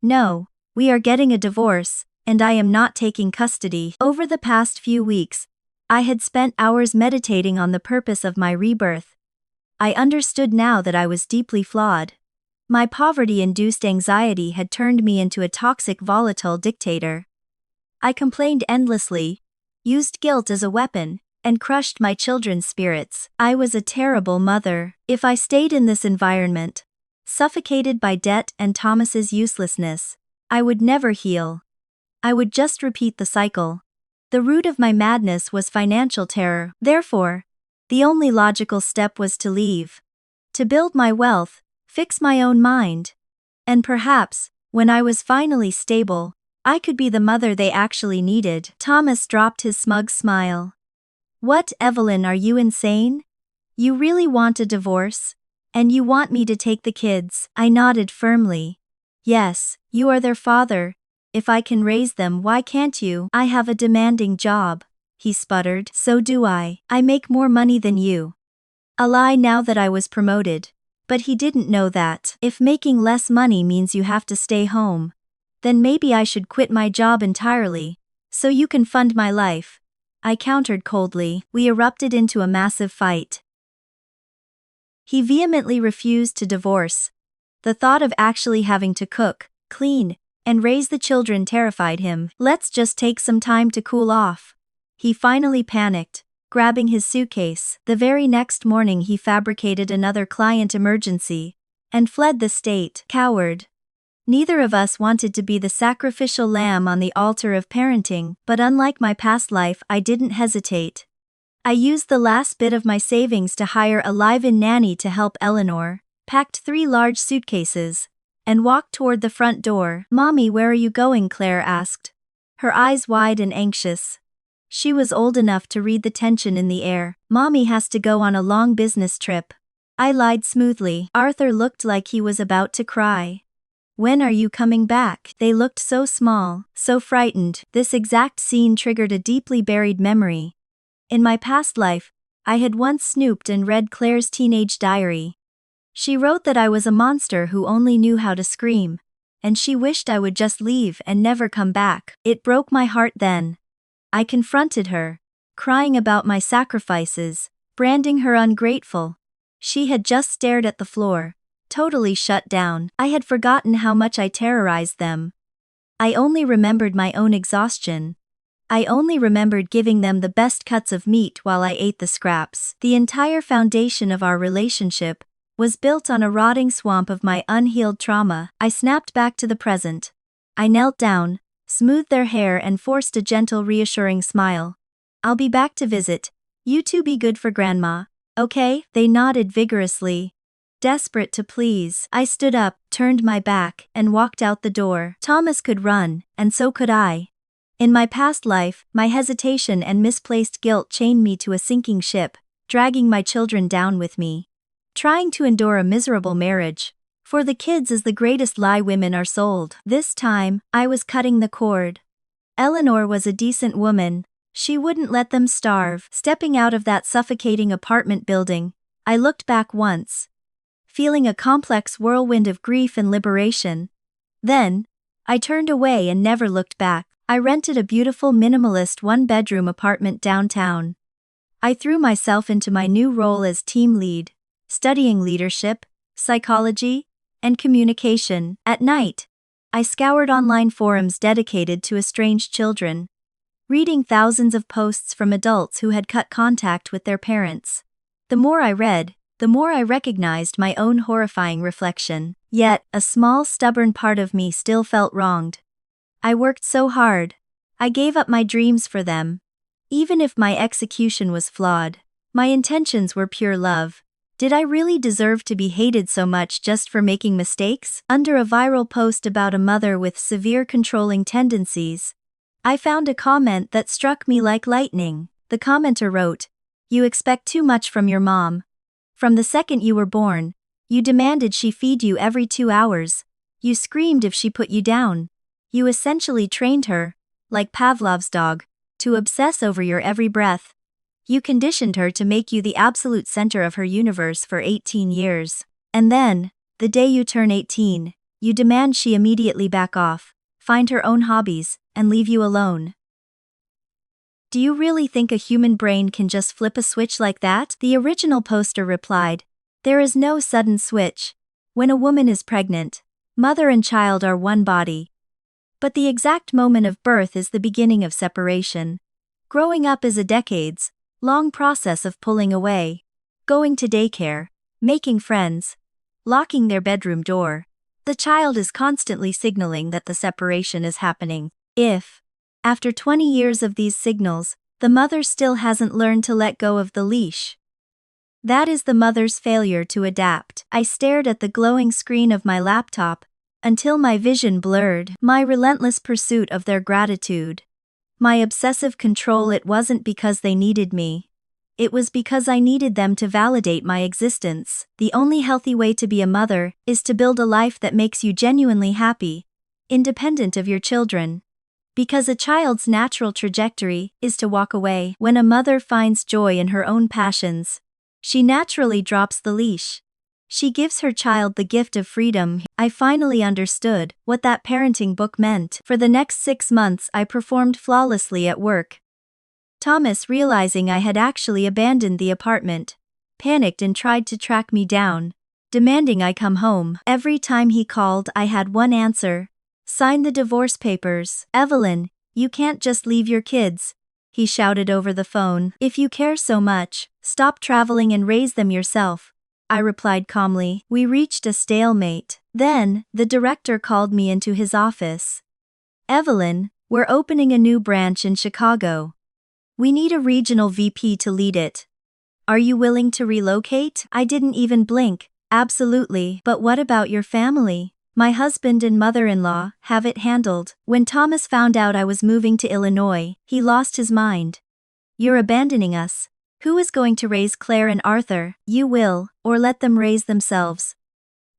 "No, we are getting a divorce, and I am not taking custody." Over the past few weeks, I had spent hours meditating on the purpose of my rebirth. I understood now that I was deeply flawed. My poverty-induced anxiety had turned me into a toxic, volatile dictator. I complained endlessly, used guilt as a weapon, and crushed my children's spirits. I was a terrible mother. If I stayed in this environment, suffocated by debt and Thomas's uselessness, I would never heal. I would just repeat the cycle. The root of my madness was financial terror. Therefore, the only logical step was to leave. To build my wealth, fix my own mind. And perhaps, when I was finally stable, I could be the mother they actually needed. Thomas dropped his smug smile. "What, Evelyn, are you insane? You really want a divorce? And you want me to take the kids?" I nodded firmly. "Yes, you are their father. If I can raise them, why can't you?" "I have a demanding job," he sputtered. "So do I. I make more money than you." A lie now that I was promoted. But he didn't know that. If making less money means you have to stay home, then maybe I should quit my job entirely, so you can fund my life. I countered coldly. We erupted into a massive fight. He vehemently refused to divorce. The thought of actually having to cook, clean, and raise the children terrified him. "Let's just take some time to cool off." He finally panicked, grabbing his suitcase. The very next morning he fabricated another client emergency and fled the state. Coward. Neither of us wanted to be the sacrificial lamb on the altar of parenting, but unlike my past life, I didn't hesitate. I used the last bit of my savings to hire a live-in nanny to help Eleanor, packed 3 large suitcases, and walked toward the front door. "Mommy, where are you going?" Claire asked, her eyes wide and anxious. She was old enough to read the tension in the air. "Mommy has to go on a long business trip." I lied smoothly. Arthur looked like he was about to cry. "When are you coming back?" They looked so small, so frightened. This exact scene triggered a deeply buried memory. In my past life, I had once snooped and read Claire's teenage diary. She wrote that I was a monster who only knew how to scream, and she wished I would just leave and never come back. It broke my heart then. I confronted her, crying about my sacrifices, branding her ungrateful. She had just stared at the floor, totally shut down. I had forgotten how much I terrorized them. I only remembered my own exhaustion. I only remembered giving them the best cuts of meat while I ate the scraps. The entire foundation of our relationship was built on a rotting swamp of my unhealed trauma. I snapped back to the present. I knelt down, smoothed their hair and forced a gentle, reassuring smile. "I'll be back to visit. You two be good for Grandma, okay?" They nodded vigorously, desperate to please. I stood up, turned my back, and walked out the door. Thomas could run, and so could I. In my past life, my hesitation and misplaced guilt chained me to a sinking ship, dragging my children down with me. Trying to endure a miserable marriage, for the kids, is the greatest lie women are sold. This time, I was cutting the cord. Eleanor was a decent woman. She wouldn't let them starve. Stepping out of that suffocating apartment building, I looked back once, feeling a complex whirlwind of grief and liberation. Then, I turned away and never looked back. I rented a beautiful minimalist one-bedroom apartment downtown. I threw myself into my new role as team lead, studying leadership, psychology, and communication. At night, I scoured online forums dedicated to estranged children, reading thousands of posts from adults who had cut contact with their parents. The more I read, the more I recognized my own horrifying reflection. Yet, a small stubborn part of me still felt wronged. I worked so hard. I gave up my dreams for them. Even if my execution was flawed, my intentions were pure love. Did I really deserve to be hated so much just for making mistakes? Under a viral post about a mother with severe controlling tendencies, I found a comment that struck me like lightning. The commenter wrote, "You expect too much from your mom. From the second you were born, you demanded she feed you every 2 hours. You screamed if she put you down. You essentially trained her, like Pavlov's dog, to obsess over your every breath. You conditioned her to make you the absolute center of her universe for 18 years. And then, the day you turn 18, you demand she immediately back off, find her own hobbies, and leave you alone. Do you really think a human brain can just flip a switch like that?" The original poster replied, "There is no sudden switch. When a woman is pregnant, mother and child are one body. But the exact moment of birth is the beginning of separation. Growing up is a decades-long process of pulling away, going to daycare, making friends, locking their bedroom door. The child is constantly signaling that the separation is happening. If, after 20 years of these signals, the mother still hasn't learned to let go of the leash, that is the mother's failure to adapt." I stared at the glowing screen of my laptop until my vision blurred. My relentless pursuit of their gratitude, my obsessive control. It wasn't because they needed me. It was because I needed them to validate my existence. The only healthy way to be a mother is to build a life that makes you genuinely happy, independent of your children. Because a child's natural trajectory is to walk away. When a mother finds joy in her own passions, she naturally drops the leash. She gives her child the gift of freedom. I finally understood what that parenting book meant. For the next 6 months, I performed flawlessly at work. Thomas, realizing I had actually abandoned the apartment, panicked and tried to track me down, demanding I come home. Every time he called, I had one answer: "Sign the divorce papers." "Evelyn, you can't just leave your kids," he shouted over the phone. "If you care so much, stop traveling and raise them yourself," I replied calmly. We reached a stalemate. Then, the director called me into his office. "Evelyn, we're opening a new branch in Chicago. We need a regional VP to lead it. Are you willing to relocate?" I didn't even blink. "Absolutely. But what about your family? My husband and mother-in-law have it handled." When Thomas found out I was moving to Illinois, he lost his mind. "You're abandoning us. Who is going to raise Claire and Arthur?" "You will, or let them raise themselves."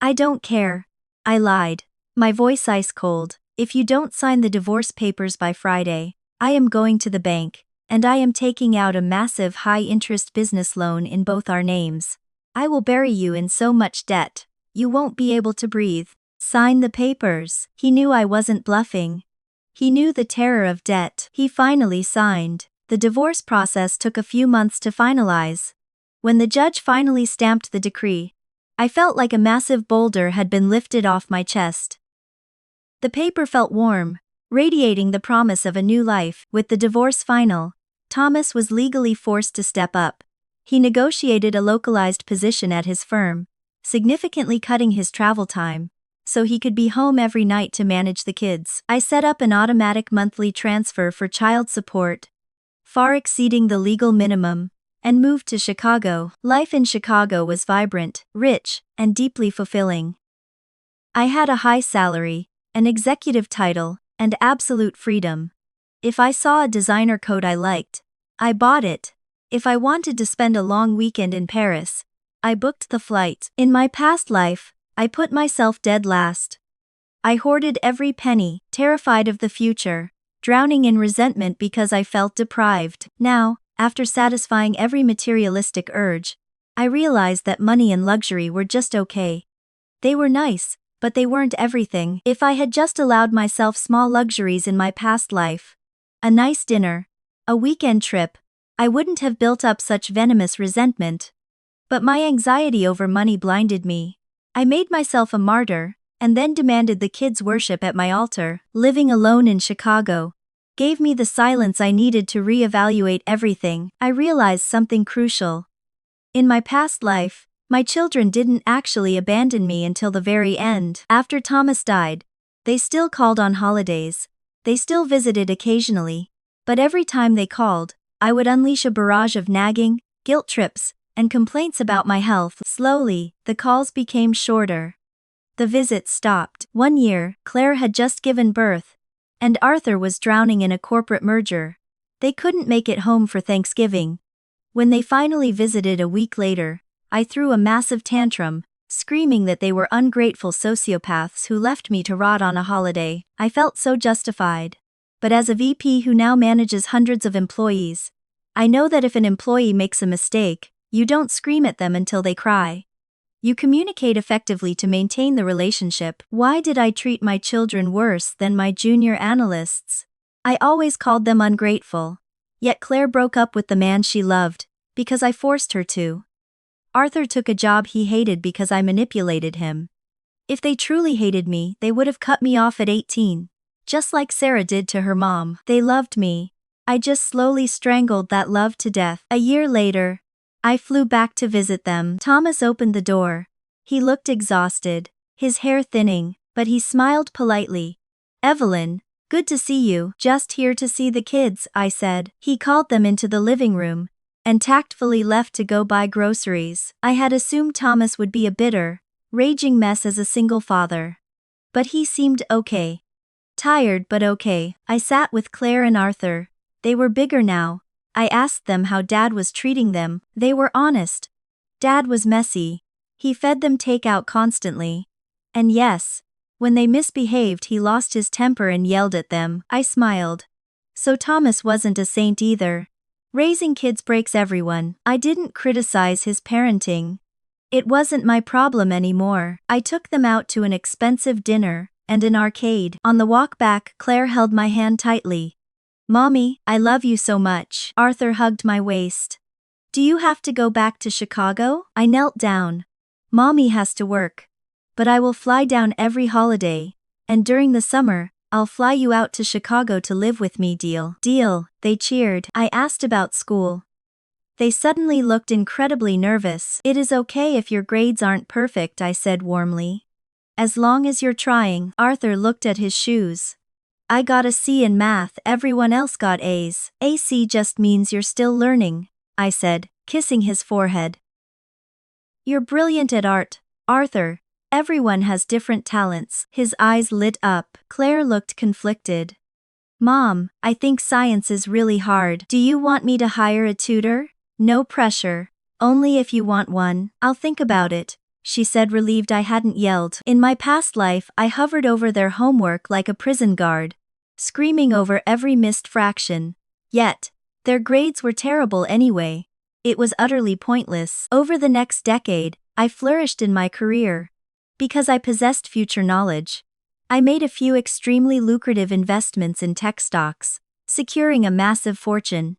"I don't care," I lied, my voice ice cold. "If you don't sign the divorce papers by Friday, I am going to the bank, and I am taking out a massive high-interest business loan in both our names. I will bury you in so much debt, you won't be able to breathe." "Sign the papers." He knew I wasn't bluffing. He knew the terror of debt. He finally signed. The divorce process took a few months to finalize. When the judge finally stamped the decree, I felt like a massive boulder had been lifted off my chest. The paper felt warm, radiating the promise of a new life. With the divorce final, Thomas was legally forced to step up. He negotiated a localized position at his firm, significantly cutting his travel time, so he could be home every night to manage the kids. I set up an automatic monthly transfer for child support, far exceeding the legal minimum, and moved to Chicago. Life in Chicago was vibrant, rich, and deeply fulfilling. I had a high salary, an executive title, and absolute freedom. If I saw a designer coat I liked, I bought it. If I wanted to spend a long weekend in Paris, I booked the flight. In my past life, I put myself dead last. I hoarded every penny, terrified of the future, drowning in resentment because I felt deprived. Now, after satisfying every materialistic urge, I realized that money and luxury were just okay. They were nice, but they weren't everything. If I had just allowed myself small luxuries in my past life, a nice dinner, a weekend trip, I wouldn't have built up such venomous resentment. But my anxiety over money blinded me. I made myself a martyr, and then demanded the kids worship at my altar. Living alone in Chicago gave me the silence I needed to reevaluate everything. I realized something crucial. In my past life, my children didn't actually abandon me until the very end. After Thomas died, they still called on holidays. They still visited occasionally. But every time they called, I would unleash a barrage of nagging, guilt trips, and complaints about my health. Slowly, the calls became shorter. The visits stopped. One year, Claire had just given birth, and Arthur was drowning in a corporate merger. They couldn't make it home for Thanksgiving. When they finally visited a week later, I threw a massive tantrum, screaming that they were ungrateful sociopaths who left me to rot on a holiday. I felt so justified. But as a VP who now manages hundreds of employees, I know that if an employee makes a mistake, you don't scream at them until they cry. You communicate effectively to maintain the relationship. Why did I treat my children worse than my junior analysts? I always called them ungrateful. Yet Claire broke up with the man she loved, because I forced her to. Arthur took a job he hated because I manipulated him. If they truly hated me, they would have cut me off at 18. Just like Sarah did to her mom. They loved me. I just slowly strangled that love to death. A year later, I flew back to visit them. Thomas opened the door. He looked exhausted, his hair thinning, but he smiled politely. "Evelyn, good to see you." "Just here to see the kids," I said. He called them into the living room and tactfully left to go buy groceries. I had assumed Thomas would be a bitter, raging mess as a single father. But he seemed okay. Tired but okay. I sat with Claire and Arthur. They were bigger now. I asked them how Dad was treating them. They were honest. Dad was messy. He fed them takeout constantly. And yes, when they misbehaved, he lost his temper and yelled at them. I smiled. So Thomas wasn't a saint either. Raising kids breaks everyone. I didn't criticize his parenting. It wasn't my problem anymore. I took them out to an expensive dinner and an arcade. On the walk back, Claire held my hand tightly. "Mommy, I love you so much." Arthur hugged my waist. "Do you have to go back to Chicago?" I knelt down. "Mommy has to work. But I will fly down every holiday, and during the summer, I'll fly you out to Chicago to live with me. Deal?" "Deal," they cheered. I asked about school. They suddenly looked incredibly nervous. "It is okay if your grades aren't perfect," I said warmly. "As long as you're trying." Arthur looked at his shoes. "I got a C in math, everyone else got A's." "AC just means you're still learning," I said, kissing his forehead. "You're brilliant at art, Arthur. Everyone has different talents." His eyes lit up. Claire looked conflicted. "Mom, I think science is really hard. Do you want me to hire a tutor?" "No pressure. Only if you want one." "I'll think about it," she said, relieved I hadn't yelled. In my past life, I hovered over their homework like a prison guard, screaming over every missed fraction. Yet, their grades were terrible anyway. It was utterly pointless. Over the next decade, I flourished in my career. Because I possessed future knowledge, I made a few extremely lucrative investments in tech stocks, securing a massive fortune.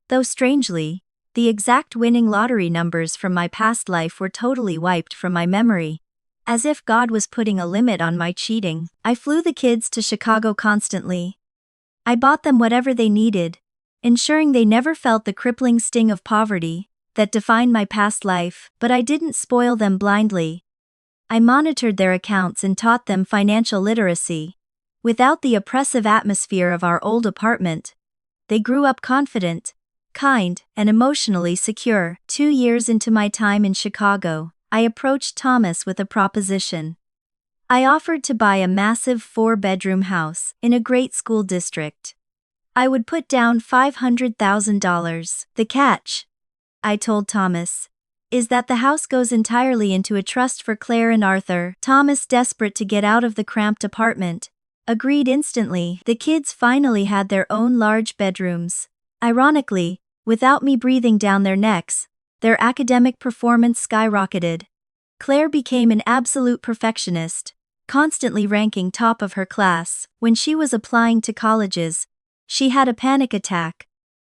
Though strangely, the exact winning lottery numbers from my past life were totally wiped from my memory. As if God was putting a limit on my cheating. I flew the kids to Chicago constantly. I bought them whatever they needed, ensuring they never felt the crippling sting of poverty that defined my past life. But I didn't spoil them blindly. I monitored their accounts and taught them financial literacy. Without the oppressive atmosphere of our old apartment, they grew up confident, kind, and emotionally secure. 2 years into my time in Chicago, I approached Thomas with a proposition. I offered to buy a massive 4-bedroom house in a great school district. I would put down $500,000. The catch, I told Thomas, is that the house goes entirely into a trust for Claire and Arthur. Thomas, desperate to get out of the cramped apartment, agreed instantly. The kids finally had their own large bedrooms. Ironically, without me breathing down their necks, their academic performance skyrocketed. Claire became an absolute perfectionist, constantly ranking top of her class. When she was applying to colleges, she had a panic attack,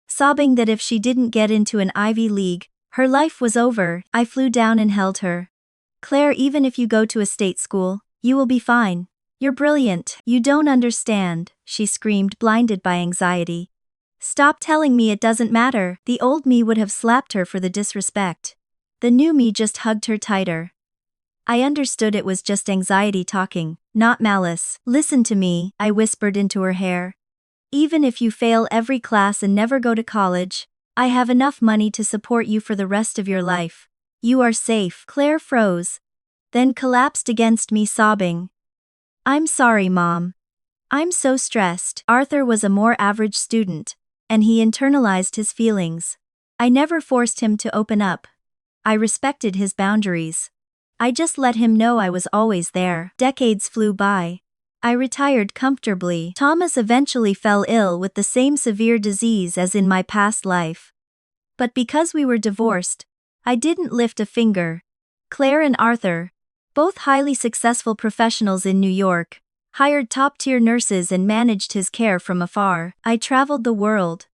sobbing that if she didn't get into an Ivy League, her life was over. I flew down and held her. Claire, even if you go to a state school, you will be fine. You're brilliant. You don't understand, she screamed, blinded by anxiety. Stop telling me it doesn't matter. The old me would have slapped her for the disrespect. The new me just hugged her tighter. I understood it was just anxiety talking, not malice. Listen to me, I whispered into her hair. Even if you fail every class and never go to college, I have enough money to support you for the rest of your life. You are safe. Claire froze, then collapsed against me, sobbing. I'm sorry, Mom. I'm so stressed. Arthur was a more average student, and he internalized his feelings. I never forced him to open up. I respected his boundaries. I just let him know I was always there. Decades flew by. I retired comfortably. Thomas eventually fell ill with the same severe disease as in my past life. But because we were divorced, I didn't lift a finger. Claire and Arthur, both highly successful professionals in New York, hired top-tier nurses and managed his care from afar. I traveled the world.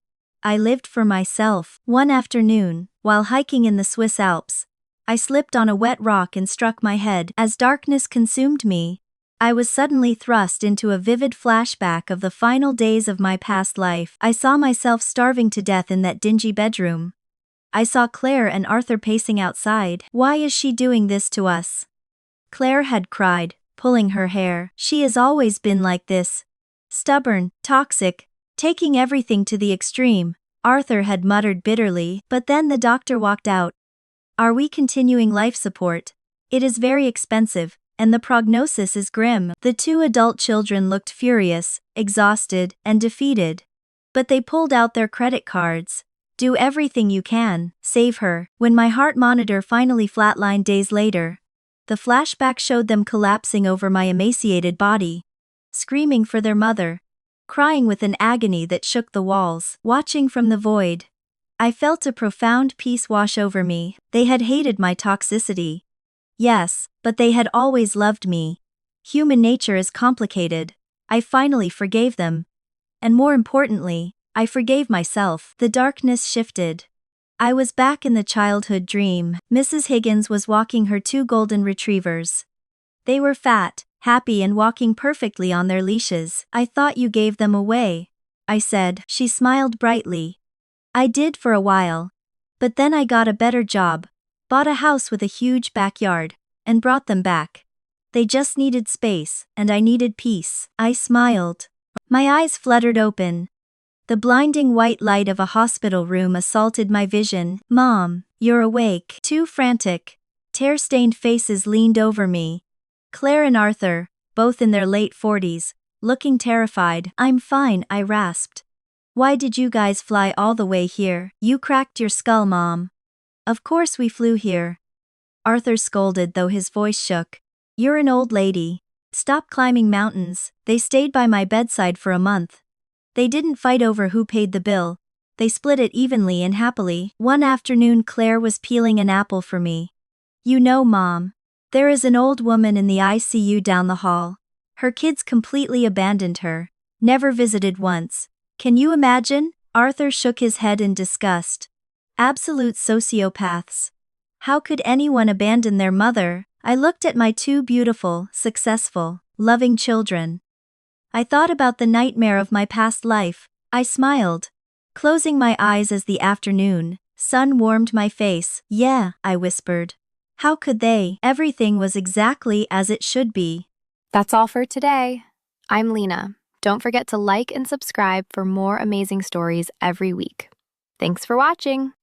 I lived for myself. One afternoon, while hiking in the Swiss Alps, I slipped on a wet rock and struck my head. As darkness consumed me, I was suddenly thrust into a vivid flashback of the final days of my past life. I saw myself starving to death in that dingy bedroom. I saw Claire and Arthur pacing outside. Why is she doing this to us? Claire had cried, pulling her hair. She has always been like this. Stubborn, toxic, taking everything to the extreme, Arthur had muttered bitterly. But then the doctor walked out. Are we continuing life support? It is very expensive, and the prognosis is grim. The two adult children looked furious, exhausted, and defeated. But they pulled out their credit cards. Do everything you can, save her. When my heart monitor finally flatlined days later, the flashback showed them collapsing over my emaciated body, screaming for their mother, crying with an agony that shook the walls. Watching from the void, I felt a profound peace wash over me. They had hated my toxicity. Yes, but they had always loved me. Human nature is complicated. I finally forgave them. And more importantly, I forgave myself. The darkness shifted. I was back in the childhood dream. Mrs. Higgins was walking her two golden retrievers. They were fat, happy, and walking perfectly on their leashes. I thought you gave them away, I said. She smiled brightly. I did for a while. But then I got a better job, bought a house with a huge backyard, and brought them back. They just needed space, and I needed peace. I smiled. My eyes fluttered open. The blinding white light of a hospital room assaulted my vision. Mom, you're awake. Two frantic, tear-stained faces leaned over me. Claire and Arthur, both in their late 40s, looking terrified. I'm fine, I rasped. Why did you guys fly all the way here? You cracked your skull, Mom. Of course we flew here. Arthur scolded, though his voice shook. You're an old lady. Stop climbing mountains. They stayed by my bedside for a month. They didn't fight over who paid the bill. They split it evenly and happily. One afternoon Claire was peeling an apple for me. You know, Mom, there is an old woman in the ICU down the hall. Her kids completely abandoned her. Never visited once. Can you imagine? Arthur shook his head in disgust. Absolute sociopaths. How could anyone abandon their mother? I looked at my two beautiful, successful, loving children. I thought about the nightmare of my past life. I smiled, closing my eyes as the afternoon sun warmed my face. Yeah, I whispered. How could they? Everything was exactly as it should be. That's all for today. I'm Lina. Don't forget to like and subscribe for more amazing stories every week. Thanks for watching.